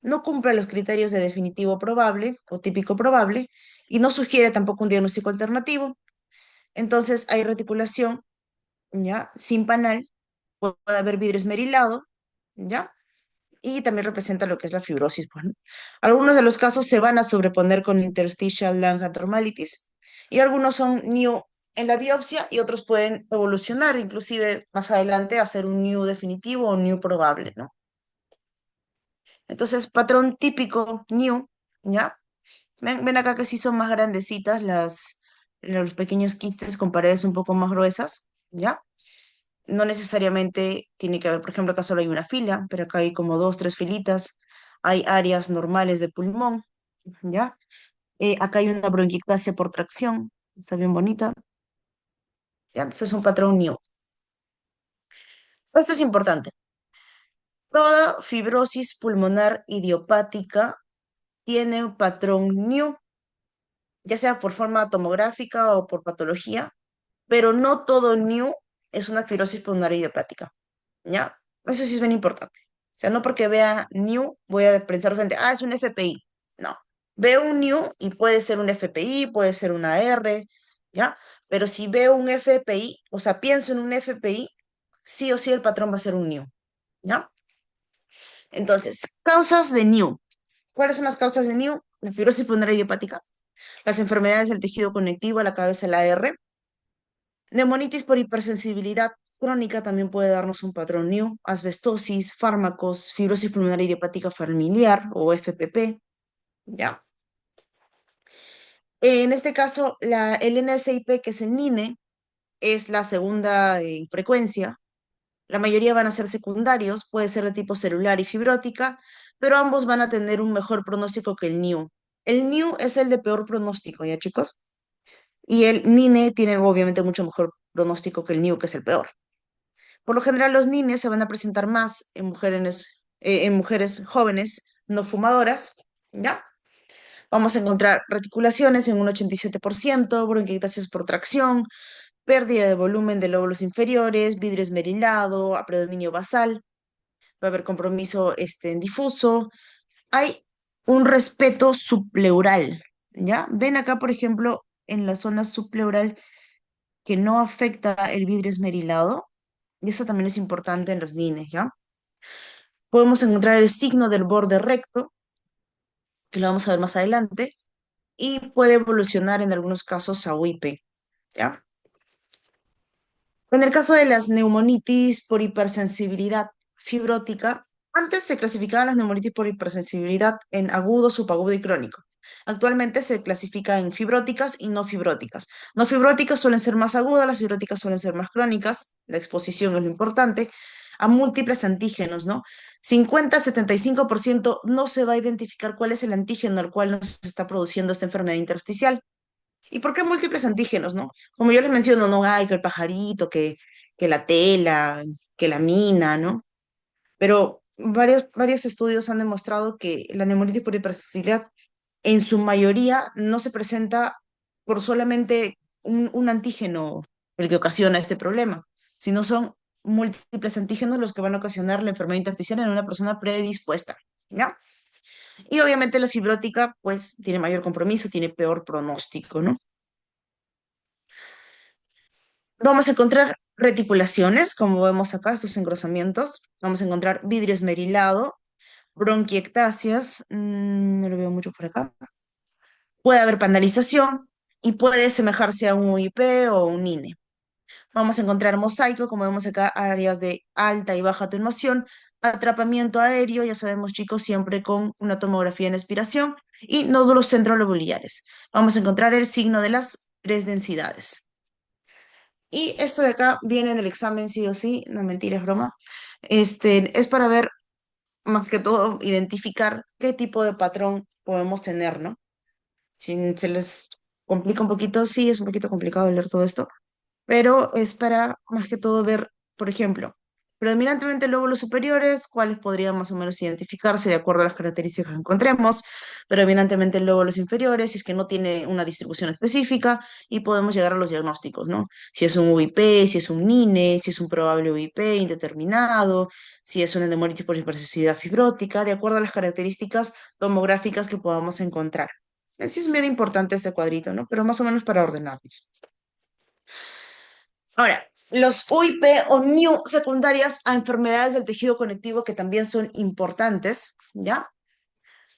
no cumple los criterios de definitivo probable o típico probable y no sugiere tampoco un diagnóstico alternativo. Entonces hay reticulación, ¿ya? Sin panal, puede haber vidrio esmerilado, ¿ya? Y también representa lo que es la fibrosis. Bueno, algunos de los casos se van a sobreponer con interstitial lung abnormalities y algunos son new en la biopsia y otros pueden evolucionar, inclusive más adelante a ser un new definitivo o new probable, ¿no? Entonces, patrón típico new, ¿ya? Ven acá que sí son más grandecitas los pequeños quistes con paredes un poco más gruesas, ¿ya? No necesariamente tiene que haber, por ejemplo, acá solo hay una fila, pero acá hay como dos, tres filitas. Hay áreas normales de pulmón, ¿ya? Acá hay una bronquiectasia por tracción, está bien bonita. ¿Ya? Entonces es un patrón new. Esto es importante. Toda fibrosis pulmonar idiopática tiene un patrón new, ya sea por forma tomográfica o por patología, pero no todo new es una fibrosis pulmonar idiopática, ¿ya? Eso sí es bien importante. O sea, no porque vea new voy a pensar frente, es un FPI. No. Veo un new y puede ser un FPI, puede ser una R, ¿ya? Pero si veo un FPI, o sea, pienso en un FPI, sí o sí el patrón va a ser un new, ¿ya? Entonces, causas de new. ¿Cuáles son las causas de new? La fibrosis pulmonar idiopática, las enfermedades del tejido conectivo, la cabeza, la R. Neumonitis por hipersensibilidad crónica también puede darnos un patrón new. Asbestosis, fármacos, fibrosis pulmonar idiopática familiar o FPP. ¿Ya? En este caso, el NSIP, que es el NINE, es la segunda en frecuencia. La mayoría van a ser secundarios, puede ser de tipo celular y fibrótica, pero ambos van a tener un mejor pronóstico que el NIU. El NIU es el de peor pronóstico, ¿ya chicos? Y el NINE tiene obviamente mucho mejor pronóstico que el NIU, que es el peor. Por lo general, los NINE se van a presentar más en mujeres jóvenes no fumadoras, ¿ya? Vamos a encontrar reticulaciones en un 87%, bronquiectasias por tracción, pérdida de volumen de lóbulos inferiores, vidrio esmerilado, predominio basal, va a haber compromiso en difuso. Hay un respeto subpleural, ¿ya? Ven acá, por ejemplo, en la zona subpleural que no afecta el vidrio esmerilado, y eso también es importante en los NINES, ¿ya? Podemos encontrar el signo del borde recto, que lo vamos a ver más adelante, y puede evolucionar en algunos casos a UIP, ¿ya? En el caso de las neumonitis por hipersensibilidad fibrótica, antes se clasificaban las neumonitis por hipersensibilidad en agudo, subagudo y crónico. Actualmente se clasifica en fibróticas y no fibróticas. No fibróticas suelen ser más agudas, las fibróticas suelen ser más crónicas, la exposición es lo importante, a múltiples antígenos, ¿no? 50 al 75% no se va a identificar cuál es el antígeno al cual nos está produciendo esta enfermedad intersticial. ¿Y por qué múltiples antígenos, no? Como yo les menciono, no hay que el pajarito, que la tela, que la mina, ¿no? Pero varios estudios han demostrado que la neumonitis por hipersensibilidad en su mayoría no se presenta por solamente un antígeno el que ocasiona este problema, sino son múltiples antígenos los que van a ocasionar la enfermedad intersticial en una persona predispuesta, ¿ya? Y obviamente la fibrótica, pues, tiene mayor compromiso, tiene peor pronóstico, ¿no? Vamos a encontrar reticulaciones, como vemos acá, estos engrosamientos. Vamos a encontrar vidrio esmerilado, bronquiectasias, no lo veo mucho por acá. Puede haber panalización y puede asemejarse a un UIP o un INE. Vamos a encontrar mosaico, como vemos acá, áreas de alta y baja atenuación, atrapamiento aéreo, ya sabemos chicos, siempre con una tomografía en expiración, y nódulos centrolobulares. Vamos a encontrar el signo de las tres densidades. Y esto de acá viene en el examen sí o sí, no mentira, es broma. Es para ver, más que todo, identificar qué tipo de patrón podemos tener, ¿no? Si se les complica un poquito, sí, es un poquito complicado leer todo esto, pero es para más que todo ver, por ejemplo, predominantemente lóbulos superiores, cuáles podrían más o menos identificarse de acuerdo a las características que encontremos, predominantemente lóbulos inferiores, si es que no tiene una distribución específica, y podemos llegar a los diagnósticos, ¿no? Si es un UIP, si es un NINE, si es un probable UIP indeterminado, si es una neumonitis por hipersensibilidad fibrótica, de acuerdo a las características tomográficas que podamos encontrar. Sí es medio importante este cuadrito, ¿no? Pero más o menos para ordenarnos. Ahora, los UIP o NIU secundarias a enfermedades del tejido conectivo que también son importantes, ¿ya?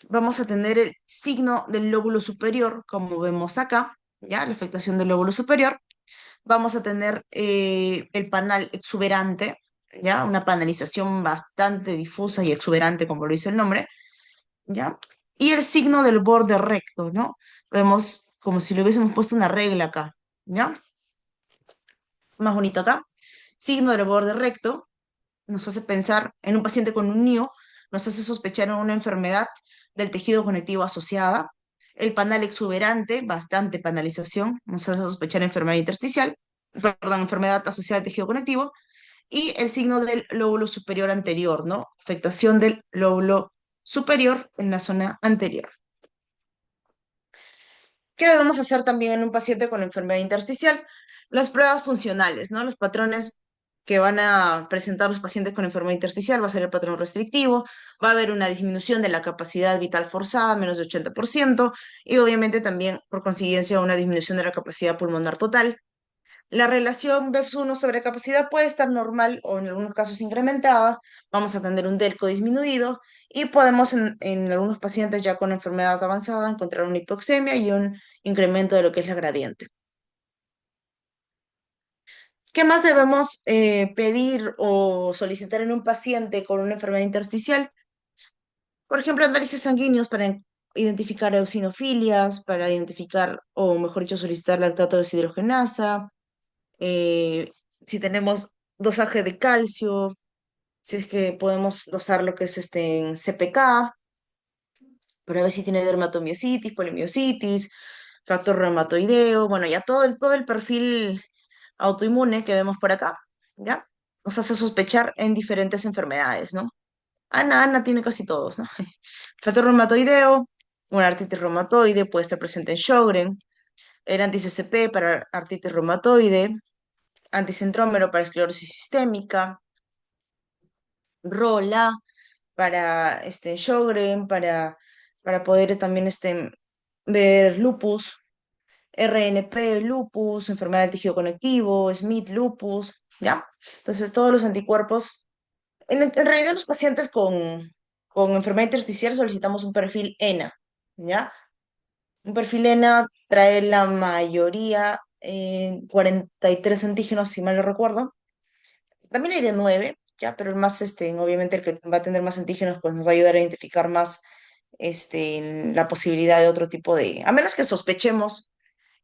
Vamos a tener el signo del lóbulo superior, como vemos acá, ¿ya? La afectación del lóbulo superior. Vamos a tener el panal exuberante, ¿ya? Una panalización bastante difusa y exuberante, como lo dice el nombre, ¿ya? Y el signo del borde recto, ¿no? Vemos como si le hubiésemos puesto una regla acá, ¿ya? Más bonito acá. Signo del borde recto nos hace pensar en un paciente con un NIO, nos hace sospechar en una enfermedad del tejido conectivo asociada. El panal exuberante, bastante panalización, nos hace sospechar enfermedad intersticial. perdón, enfermedad asociada al tejido conectivo, y el signo del lóbulo superior anterior, ¿no? Afectación del lóbulo superior en la zona anterior. ¿Qué debemos hacer también en un paciente con enfermedad intersticial? Las pruebas funcionales, ¿no? Los patrones que van a presentar los pacientes con enfermedad intersticial va a ser el patrón restrictivo, va a haber una disminución de la capacidad vital forzada, menos de 80%, y obviamente también, por consiguiencia, una disminución de la capacidad pulmonar total. La relación BEPS-1 sobre capacidad puede estar normal o en algunos casos incrementada. Vamos a tener un delco disminuido y podemos en algunos pacientes ya con enfermedad avanzada encontrar una hipoxemia y un incremento de lo que es la gradiente. ¿Qué más debemos pedir o solicitar en un paciente con una enfermedad intersticial? Por ejemplo, análisis sanguíneos para identificar eosinofilias, para identificar, o mejor dicho, solicitar lactato deshidrogenasa, eh, si tenemos dosaje de calcio, si es que podemos dosar lo que es en CPK, para ver si tiene dermatomiositis, polimiositis, factor reumatoideo, bueno, ya todo el perfil autoinmune que vemos por acá, ¿ya? Nos hace sospechar en diferentes enfermedades, ¿no? Ana tiene casi todos, ¿no? Factor reumatoideo, una artritis reumatoide puede estar presente en Sjögren, el anti-CCP para artritis reumatoide, anticentrómero para esclerosis sistémica, ROLA para Sjögren, para poder también ver lupus, RNP lupus, enfermedad del tejido conectivo, Smith lupus, ¿ya? Entonces todos los anticuerpos, en realidad los pacientes con enfermedad intersticial solicitamos un perfil ENA, ¿ya? Un perfil ENA trae la mayoría, 43 antígenos, si mal no recuerdo. También hay de 9, ya, pero el más, obviamente el que va a tener más antígenos, pues nos va a ayudar a identificar más, la posibilidad de otro tipo de, a menos que sospechemos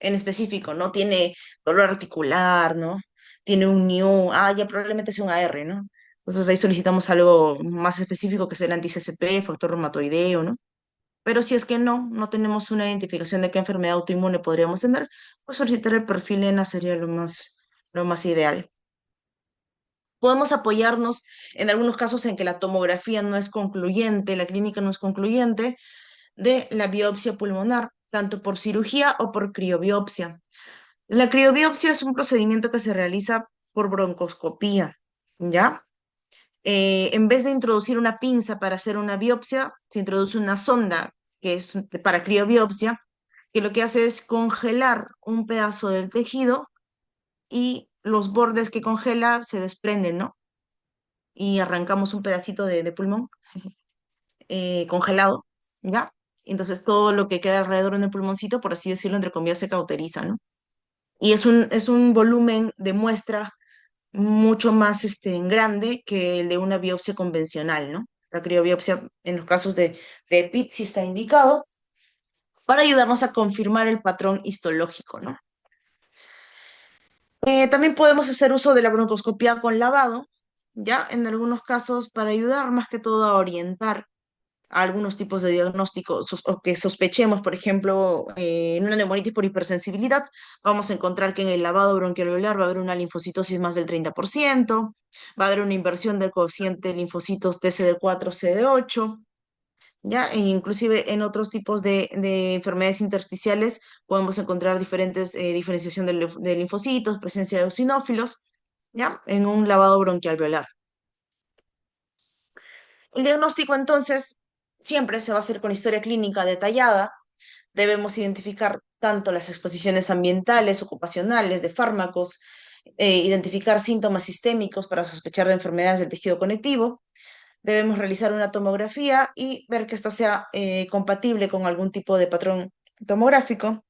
en específico, ¿no? Tiene dolor articular, ¿no? Tiene un NIU, ya probablemente sea un AR, ¿no? Entonces ahí solicitamos algo más específico que sea el anti-CCP, factor reumatoideo, ¿no? Pero si es que no tenemos una identificación de qué enfermedad autoinmune podríamos tener, pues solicitar el perfil ENA sería lo más ideal. Podemos apoyarnos en algunos casos en que la tomografía no es concluyente, la clínica no es concluyente, de la biopsia pulmonar, tanto por cirugía o por criobiopsia. La criobiopsia es un procedimiento que se realiza por broncoscopía, ¿ya? En vez de introducir una pinza para hacer una biopsia, se introduce una sonda que es para criobiopsia, que lo que hace es congelar un pedazo del tejido y los bordes que congela se desprenden, ¿no? Y arrancamos un pedacito de pulmón congelado, ¿ya? Entonces todo lo que queda alrededor en el pulmoncito, por así decirlo, entre comillas, se cauteriza, ¿no? Y es un volumen de muestra mucho más grande que el de una biopsia convencional, ¿no? La criobiopsia en los casos de PIT sí está indicado para ayudarnos a confirmar el patrón histológico, ¿no? También podemos hacer uso de la broncoscopía con lavado, ya en algunos casos para ayudar más que todo a orientar a algunos tipos de diagnóstico o que sospechemos, por ejemplo, en una neumonitis por hipersensibilidad, vamos a encontrar que en el lavado bronquialveolar va a haber una linfocitosis más del 30%, va a haber una inversión del cociente linfocitos TCD4, CD8, ¿ya? E inclusive en otros tipos de enfermedades intersticiales podemos encontrar diferentes diferenciación de linfocitos, presencia de eosinófilos, ¿ya? En un lavado bronquialveolar. El diagnóstico entonces siempre se va a hacer con historia clínica detallada. Debemos identificar tanto las exposiciones ambientales, ocupacionales, de fármacos, identificar síntomas sistémicos para sospechar de enfermedades del tejido conectivo. Debemos realizar una tomografía y ver que ésta sea compatible con algún tipo de patrón tomográfico.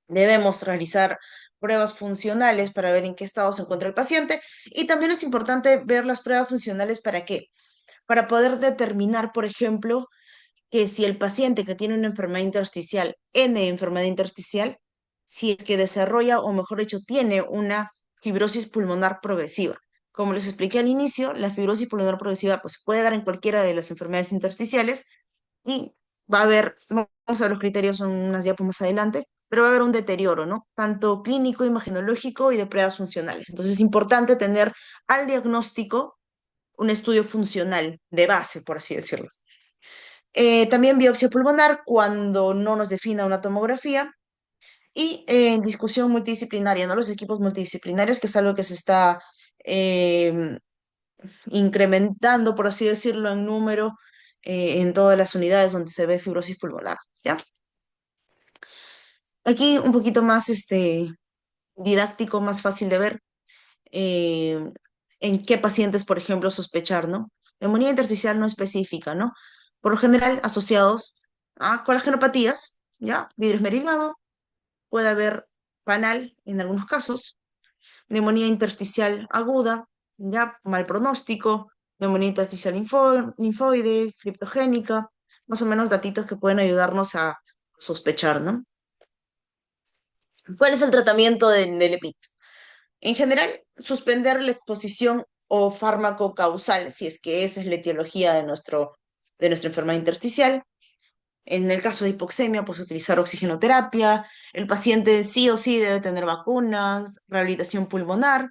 Debemos realizar pruebas funcionales para ver en qué estado se encuentra el paciente. Y también es importante ver las pruebas funcionales para qué. Para poder determinar, por ejemplo, que si el paciente que tiene una enfermedad intersticial, N enfermedad intersticial, si es que desarrolla, o mejor dicho, tiene una fibrosis pulmonar progresiva. Como les expliqué al inicio, la fibrosis pulmonar progresiva pues, puede dar en cualquiera de las enfermedades intersticiales y va a haber, vamos a ver los criterios en unas diapositivas más adelante, pero va a haber un deterioro, ¿no? Tanto clínico, imagenológico y de pruebas funcionales. Entonces es importante tener al diagnóstico un estudio funcional de base, por así decirlo. También biopsia pulmonar cuando no nos defina una tomografía y discusión multidisciplinaria, ¿no? Los equipos multidisciplinarios, que es algo que se está eh, incrementando, por así decirlo, en número en todas las unidades donde se ve fibrosis pulmonar, ¿ya? Aquí un poquito más didáctico, más fácil de ver eh, en qué pacientes, por ejemplo, sospechar, ¿no? Neumonía intersticial no específica, ¿no? Por lo general asociados a colagenopatías, ¿ya? Vidrio esmerilado, puede haber panal en algunos casos, neumonía intersticial aguda, ya mal pronóstico, neumonía intersticial linfoide, criptogénica, más o menos datitos que pueden ayudarnos a sospechar, ¿no? ¿Cuál es el tratamiento del EPIT? En general, suspender la exposición o fármaco causal, si es que esa es la etiología de nuestra enfermedad intersticial. En el caso de hipoxemia, pues utilizar oxigenoterapia. El paciente sí o sí debe tener vacunas, rehabilitación pulmonar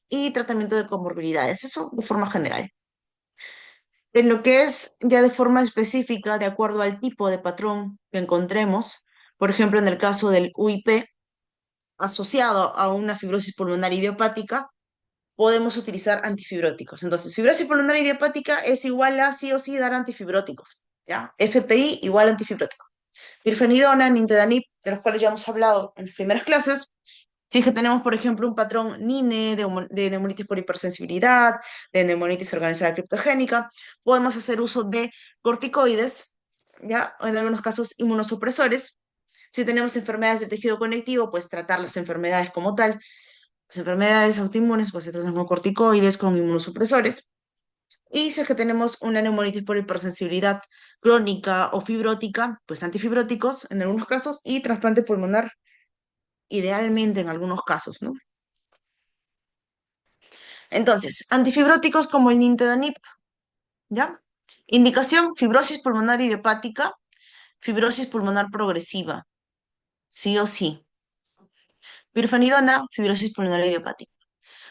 y tratamiento de comorbilidades. Eso de forma general. En lo que es ya de forma específica, de acuerdo al tipo de patrón que encontremos, por ejemplo, en el caso del UIP asociado a una fibrosis pulmonar idiopática, podemos utilizar antifibróticos. Entonces, fibrosis pulmonar idiopática es igual a sí o sí dar antifibróticos, ¿ya? FPI igual a antifibrótico. Pirfenidona, nintedanib, de los cuales ya hemos hablado en las primeras clases. Si es que tenemos, por ejemplo, un patrón NINE de neumonitis por hipersensibilidad, de neumonitis organizada criptogénica, podemos hacer uso de corticoides, ¿ya? O en algunos casos inmunosupresores. Si tenemos enfermedades de tejido conectivo, pues tratar las enfermedades como tal. Las enfermedades autoinmunes, pues se tratan con corticoides, con inmunosupresores. Y si es que tenemos una neumonitis por hipersensibilidad crónica o fibrótica, pues antifibróticos en algunos casos y trasplante pulmonar, idealmente en algunos casos, ¿no? Entonces, antifibróticos como el nintedanib, ¿ya? Indicación, fibrosis pulmonar idiopática, fibrosis pulmonar progresiva, sí o sí. Pirfenidona, fibrosis pulmonar idiopática.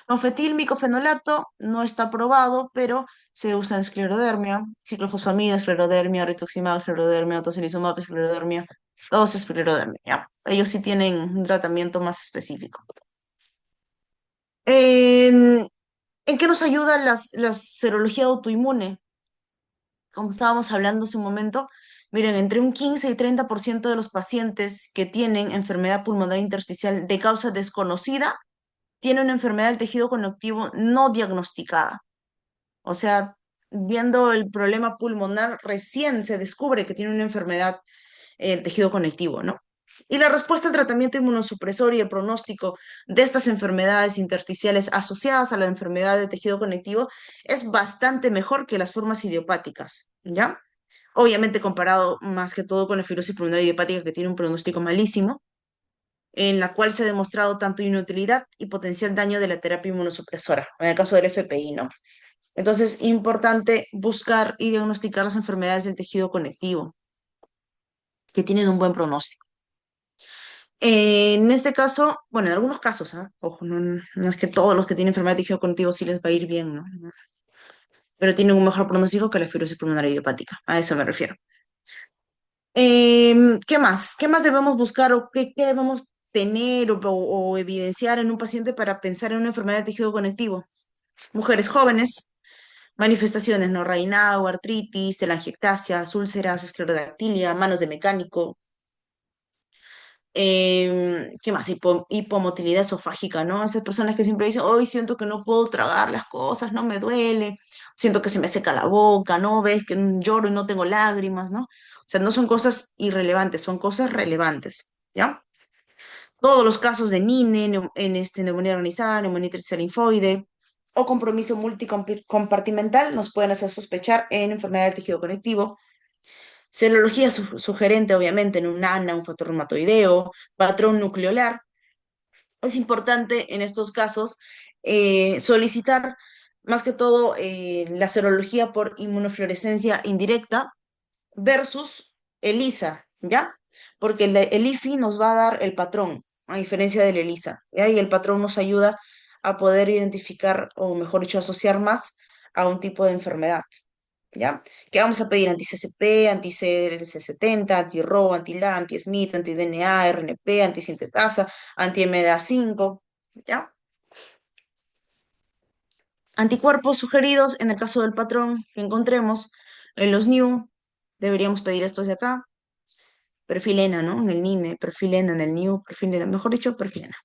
Mofetil micofenolato no está aprobado, pero se usa en esclerodermia, ciclofosfamida, esclerodermia, rituximab, esclerodermia, tocilizumab, esclerodermia, todos esclerodermia, ¿ya? Ellos sí tienen un tratamiento más específico. ¿En, en qué nos ayuda la serología autoinmune? Como estábamos hablando hace un momento, miren, entre un 15 y 30% de los pacientes que tienen enfermedad pulmonar intersticial de causa desconocida tienen una enfermedad del tejido conectivo no diagnosticada. O sea, viendo el problema pulmonar, recién se descubre que tiene una enfermedad del tejido conectivo, ¿no? Y la respuesta al tratamiento inmunosupresor y el pronóstico de estas enfermedades intersticiales asociadas a la enfermedad del tejido conectivo es bastante mejor que las formas idiopáticas, ¿ya? Obviamente comparado más que todo con la fibrosis pulmonar idiopática que tiene un pronóstico malísimo, en la cual se ha demostrado tanto inutilidad y potencial daño de la terapia inmunosupresora, en el caso del FPI, ¿no? Entonces, importante buscar y diagnosticar las enfermedades del tejido conectivo, que tienen un buen pronóstico. En este caso, bueno, en algunos casos, ¿ah? Ojo, no es que todos los que tienen enfermedad de tejido conectivo sí les va a ir bien, ¿no? Pero tienen un mejor pronóstico que la fibrosis pulmonar idiopática, a eso me refiero. ¿Qué más? ¿Qué más debemos buscar o qué debemos tener o evidenciar en un paciente para pensar en una enfermedad de tejido conectivo? Mujeres jóvenes, manifestaciones, ¿no? Raynaud, artritis, telangiectasias, úlceras, esclerodactilia, manos de mecánico. ¿Qué más? Hipomotilidad esofágica, ¿no? Esas personas que siempre dicen, hoy siento que no puedo tragar las cosas, no me duele, siento que se me seca la boca, ¿no? Ves que lloro y no tengo lágrimas, ¿no? O sea, no son cosas irrelevantes, son cosas relevantes, ¿ya? Todos los casos de NINE, neumonía organizada, neumonía intersticial linfoide o compromiso multicompartimental nos pueden hacer sospechar en enfermedad del tejido conectivo. Serología sugerente, obviamente, en un ANA, un factor reumatoideo, patrón nucleolar. Es importante en estos casos solicitar más que todo la serología por inmunofluorescencia indirecta versus ELISA, ¿ya? porque el IFI nos va a dar el patrón, a diferencia del ELISA, ¿ya? Y el patrón nos ayuda a poder identificar, o mejor dicho, asociar más a un tipo de enfermedad, ¿ya? Que vamos a pedir anti-CCP, anti-CRC70, anti-RO, anti-LA, anti-SMIT, anti-DNA, RNP, anti-sintetasa, anti-MDA5, ¿ya? Anticuerpos sugeridos en el caso del patrón que encontremos en los NIU, deberíamos pedir estos de acá. Perfil ENA, ¿no? En el NINE, perfil ENA en el NIU, perfil ENA, mejor dicho, perfil ENA.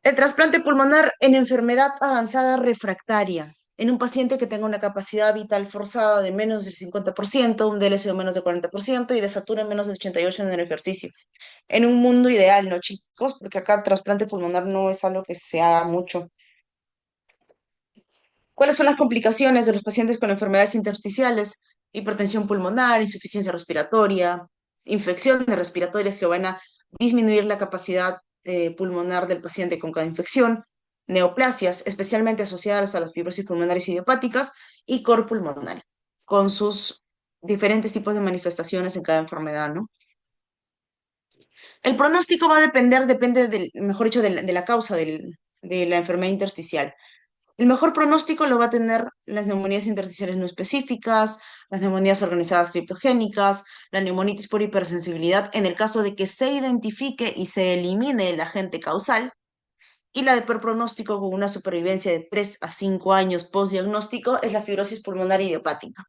El trasplante pulmonar en enfermedad avanzada refractaria, en un paciente que tenga una capacidad vital forzada de menos del 50%, un DLCO menos de 40% y desatura menos de 88 en el ejercicio. En un mundo ideal, ¿no, chicos? Porque acá el trasplante pulmonar no es algo que se haga mucho. ¿Cuáles son las complicaciones de los pacientes con enfermedades intersticiales? Hipertensión pulmonar, insuficiencia respiratoria, infecciones respiratorias que van a disminuir la capacidad pulmonar del paciente con cada infección, neoplasias, especialmente asociadas a las fibrosis pulmonares idiopáticas, y cor pulmonar, con sus diferentes tipos de manifestaciones en cada enfermedad, ¿no? El pronóstico va a depende del, mejor dicho, de la causa de la enfermedad intersticial. El mejor pronóstico lo va a tener las neumonías intersticiales no específicas, las neumonías organizadas criptogénicas, la neumonitis por hipersensibilidad, en el caso de que se identifique y se elimine el agente causal, y la de peor pronóstico con una supervivencia de 3 a 5 años postdiagnóstico es la fibrosis pulmonar idiopática.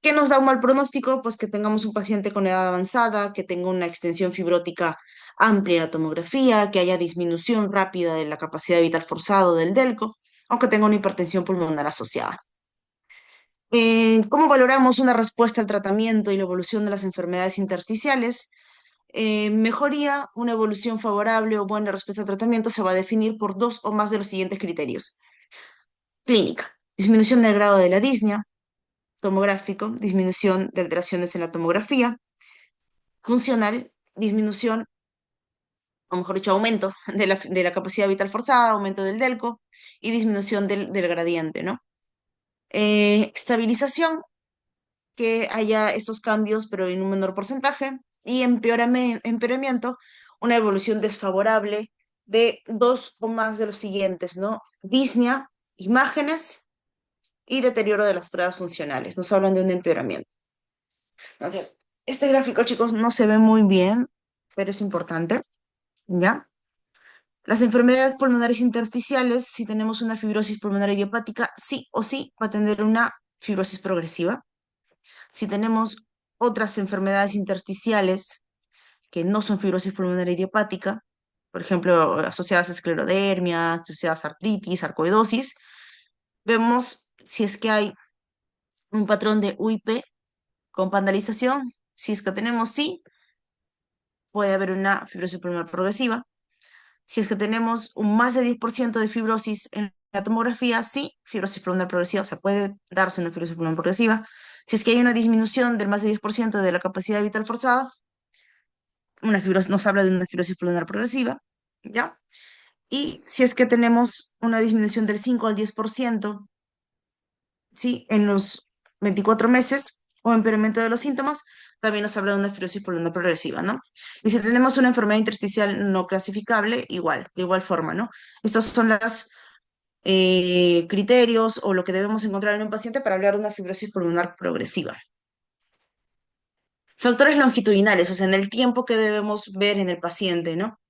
¿Qué nos da un mal pronóstico? Pues que tengamos un paciente con edad avanzada, que tenga una extensión fibrótica amplia en la tomografía, que haya disminución rápida de la capacidad vital forzado del DELCO, o que tenga una hipertensión pulmonar asociada. ¿Cómo valoramos una respuesta al tratamiento y la evolución de las enfermedades intersticiales? Mejoría, una evolución favorable o buena respuesta al tratamiento se va a definir por 2 o más de los siguientes criterios. Clínica, disminución del grado de la disnea, tomográfico, disminución de alteraciones en la tomografía, funcional, disminución, o mejor dicho, aumento de la capacidad vital forzada, aumento del DELCO y disminución del gradiente, ¿no? Estabilización, que haya estos cambios, pero en un menor porcentaje, y empeoramiento, una evolución desfavorable de 2 o más de los siguientes, ¿no? Disnea, imágenes y deterioro de las pruebas funcionales. Nos hablan de un empeoramiento. Entonces, este gráfico, chicos, no se ve muy bien, pero es importante, ¿ya? Las enfermedades pulmonares intersticiales, si tenemos una fibrosis pulmonar idiopática, sí o sí va a tener una fibrosis progresiva. Si tenemos otras enfermedades intersticiales que no son fibrosis pulmonar idiopática, por ejemplo, asociadas a esclerodermia, asociadas a artritis, sarcoidosis, vemos si es que hay un patrón de UIP con pandalización. Si es que tenemos sí, puede haber una fibrosis pulmonar progresiva. Si es que tenemos un más de 10% de fibrosis en la tomografía, sí, fibrosis pulmonar progresiva, o sea, puede darse una fibrosis pulmonar progresiva. Si es que hay una disminución del más de 10% de la capacidad vital forzada, una fibrosis, nos habla de una fibrosis pulmonar progresiva, ¿ya? Y si es que tenemos una disminución del 5 al 10%, ¿sí? En los 24 meses o empeoramiento de los síntomas, también nos habla de una fibrosis pulmonar progresiva, ¿no? Y si tenemos una enfermedad intersticial no clasificable, igual, de igual forma, ¿no? Estos son los criterios o lo que debemos encontrar en un paciente para hablar de una fibrosis pulmonar progresiva. Factores longitudinales, o sea, en el tiempo que debemos ver en el paciente, ¿no?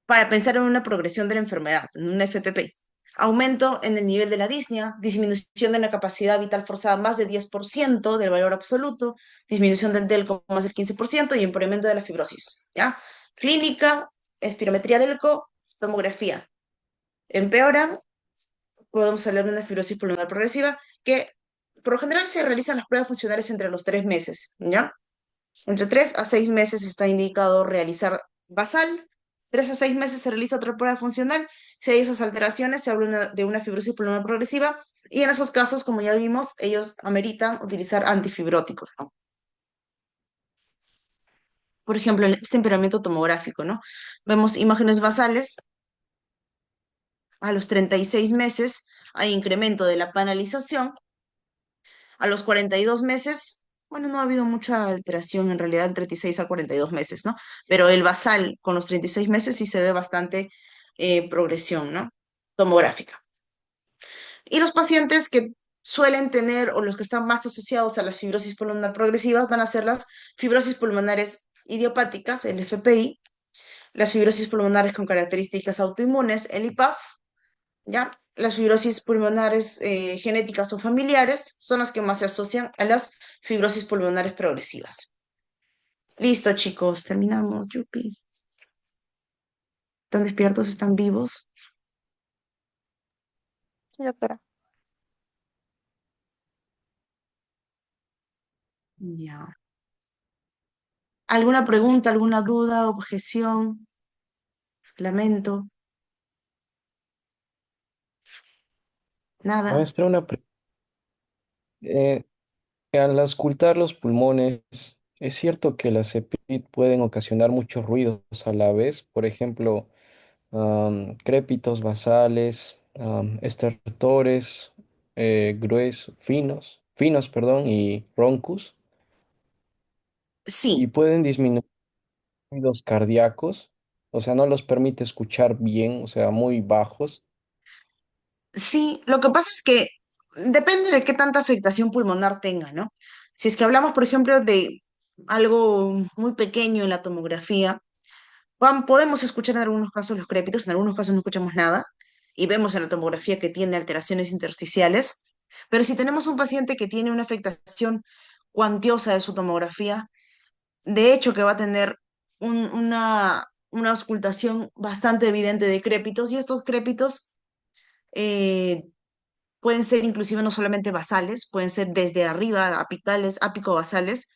Para pensar en una progresión de la enfermedad, en un FPP. Aumento en el nivel de la disnea, disminución de la capacidad vital forzada más de 10% del valor absoluto, disminución del DELCO más del 15% y empeoramiento de la fibrosis, ¿ya? Clínica, espirometría DELCO, tomografía. Empeoran, podemos hablar de una fibrosis pulmonar progresiva que por lo general se realizan las pruebas funcionales entre los 3 meses, ¿ya? Entre 3 a 6 meses está indicado realizar basal. 3 a 6 meses se realiza otra prueba funcional. Si hay esas alteraciones, se habla de una fibrosis pulmonar progresiva. Y en esos casos, como ya vimos, ellos ameritan utilizar antifibróticos, ¿no? Por ejemplo, en este empeoramiento tomográfico, ¿no? Vemos imágenes basales. A los 36 meses hay incremento de la panalización. A los 42 meses Bueno, no ha habido mucha alteración en realidad del 36 a 42 meses, ¿no? Pero el basal con los 36 meses sí se ve bastante progresión, ¿no? Tomográfica. Y los pacientes que suelen tener o los que están más asociados a la fibrosis pulmonar progresiva van a ser las fibrosis pulmonares idiopáticas, el FPI, las fibrosis pulmonares con características autoinmunes, el IPAF, ¿ya? Las fibrosis pulmonares genéticas o familiares son las que más se asocian a las fibrosis pulmonares progresivas. Listo, chicos, terminamos. Yupi. ¿Están despiertos? ¿Están vivos? Sí, doctora. Ya. ¿Alguna pregunta, alguna duda, objeción, lamento? Nada. Maestra, eh, al auscultar los pulmones, ¿es cierto que las EPIT pueden ocasionar muchos ruidos a la vez? Por ejemplo, crépitos basales, estertores, gruesos, finos, perdón, y roncus, y Sí, pueden disminuir ruidos cardíacos, o sea, no los permite escuchar bien, o sea, muy bajos. sí, lo que pasa es que depende de qué tanta afectación pulmonar tenga, ¿no? Si es que hablamos, por ejemplo, de algo muy pequeño en la tomografía, podemos escuchar en algunos casos los crépitos, en algunos casos no escuchamos nada, y vemos en la tomografía que tiene alteraciones intersticiales, pero si tenemos un paciente que tiene una afectación cuantiosa de su tomografía, de hecho que va a tener una auscultación bastante evidente de crépitos, y estos crépitos eh, pueden ser inclusive no solamente basales, pueden ser desde arriba, apicales, apicobasales,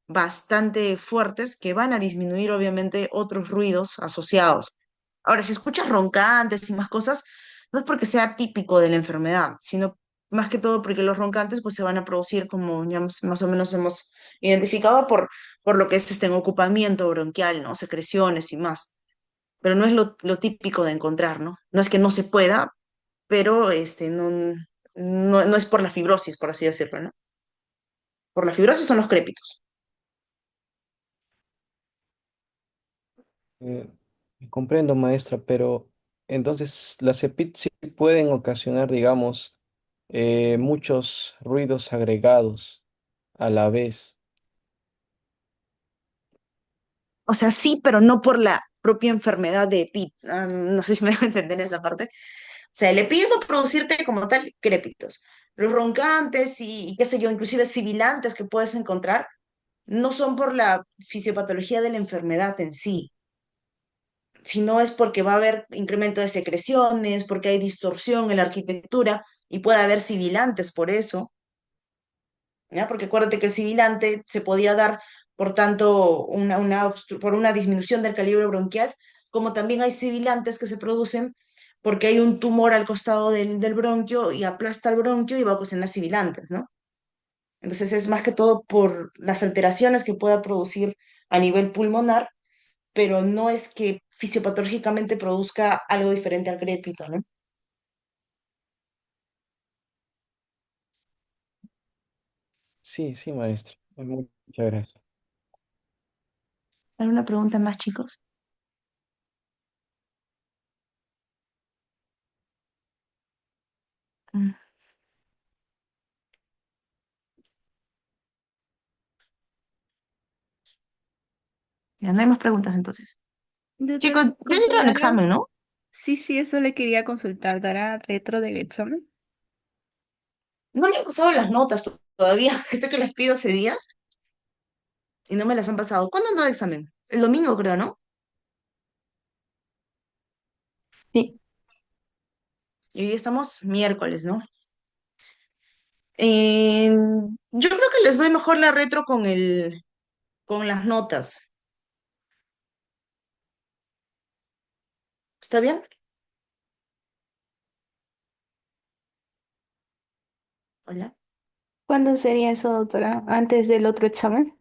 bastante fuertes que van a disminuir obviamente otros ruidos asociados. Ahora, si escuchas roncantes y más cosas, no es porque sea típico de la enfermedad, sino más que todo porque los roncantes pues se van a producir como ya más o menos hemos identificado por lo que es este ocupamiento bronquial, ¿no? Secreciones y más. Pero no es lo típico de encontrar, ¿no? No es que no se pueda, pero no es por la fibrosis, por así decirlo, ¿no? Por la fibrosis son los crépitos. Eh, Comprendo, maestra, pero entonces las EPIT sí pueden ocasionar, digamos, muchos ruidos agregados a la vez. O sea, sí, pero no por la propia enfermedad de EPID. No sé si me dejo entender esa parte. O sea, el EPID va a producirte como tal crépitos. Los roncantes y qué sé yo, inclusive sibilantes que puedes encontrar, no son por la fisiopatología de la enfermedad en sí, sino es porque va a haber incremento de secreciones, porque hay distorsión en la arquitectura y puede haber sibilantes por eso. ¿Ya? Porque acuérdate que el sibilante se podía dar, por tanto, por una disminución del calibre bronquial, como también hay sibilantes que se producen porque hay un tumor al costado del bronquio y aplasta el bronquio y va a ocasionar sibilantes, ¿no? Entonces es más que todo por las alteraciones que pueda producir a nivel pulmonar, pero no es que fisiopatológicamente produzca algo diferente al crépito, ¿no? Sí, sí, maestra. Muchas gracias. ¿Alguna pregunta más, chicos? Mm, Ya no hay más preguntas entonces. Doctora, Chicos, ya disculpe, dieron el ¿dará? examen, ¿no? Sí, sí, eso le quería consultar. ¿Dará retro del examen? No me han pasado las notas todavía. Esto que les pido hace días y no me las han pasado. ¿Cuándo anda el examen? El domingo, creo, ¿no? Sí. Y hoy estamos miércoles, ¿no? Yo creo que les doy mejor la retro con las notas. ¿Está bien? Hola. ¿Cuándo sería eso, doctora? ¿Antes del otro examen?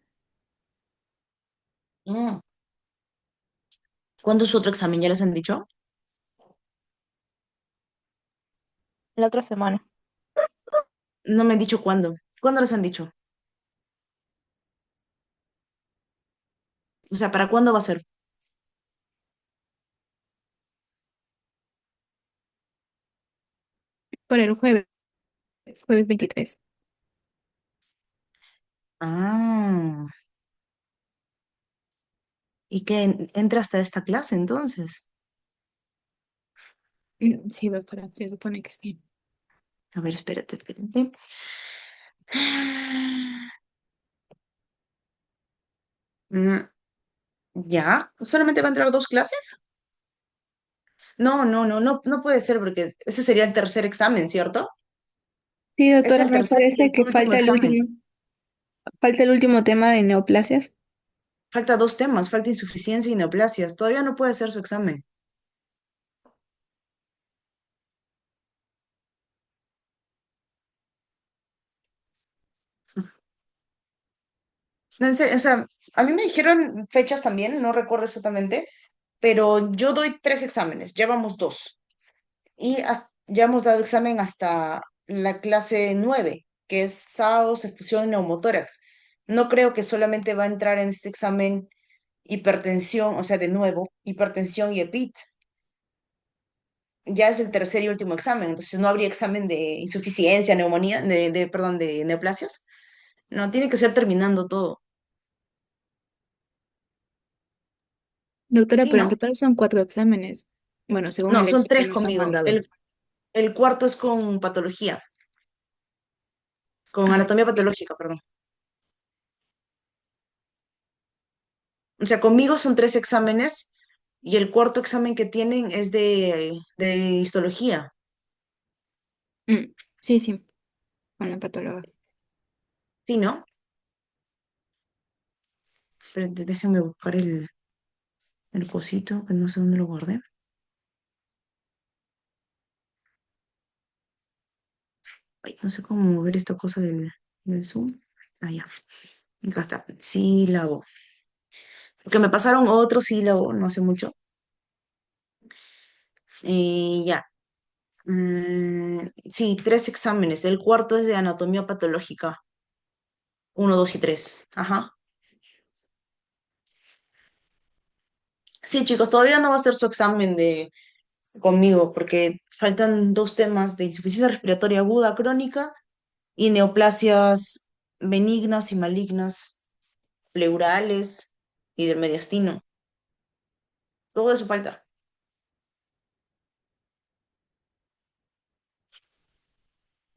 Mm. ¿Cuándo es su otro examen? ¿Ya les han dicho? La otra semana. No me han dicho cuándo. ¿Cuándo les han dicho? O sea, ¿para cuándo va a ser? Para el jueves, jueves 23. Ah, ¿y qué? ¿Entra hasta esta clase entonces? Sí, doctora, se supone que sí. A ver, espérate. Mm, ¿Ya? ¿Solamente va a entrar dos clases? No puede ser porque ese sería el tercer examen, ¿cierto? Sí, Es doctora, el me tercer y parece el que último examen. falta el último tema de neoplasias. Falta dos temas, falta insuficiencia y neoplasias. Todavía no puede ser su examen. No, en serio, o sea, a mí me dijeron fechas también, no recuerdo exactamente, pero yo doy tres exámenes, ya vamos dos. Y ya hemos dado examen hasta la clase 9 que es SAOS, efusión y neumotórax. No creo que solamente va a entrar en este examen hipertensión, o sea, de nuevo, hipertensión y EPIT. Ya es el tercer y último examen, entonces no habría examen de insuficiencia, neumonía, perdón, de neoplasias. No, tiene que ser terminando todo. Doctora, Sí, pero en ¿no? total son 4 exámenes. Bueno, según No, el son Excel que tres nos han conmigo. mandado. El cuarto es con patología, con Ah, anatomía patológica, perdón. O sea, conmigo son tres exámenes y el cuarto examen que tienen es de histología. sí, sí, con la patóloga. Sí, ¿no? Espérate, déjeme buscar el cosito, que no sé dónde lo guardé. Ay, no sé cómo mover esta cosa del Zoom. Ah, ya. Acá está. Sílabo. Porque me pasaron otro sílabo no hace mucho. Ya. Sí, tres exámenes. El cuarto es de anatomía patológica. Uno, dos y tres. Ajá. Sí, chicos, todavía no va a ser su examen de conmigo porque faltan dos temas de insuficiencia respiratoria aguda crónica y neoplasias benignas y malignas, pleurales y del mediastino. Todo eso falta.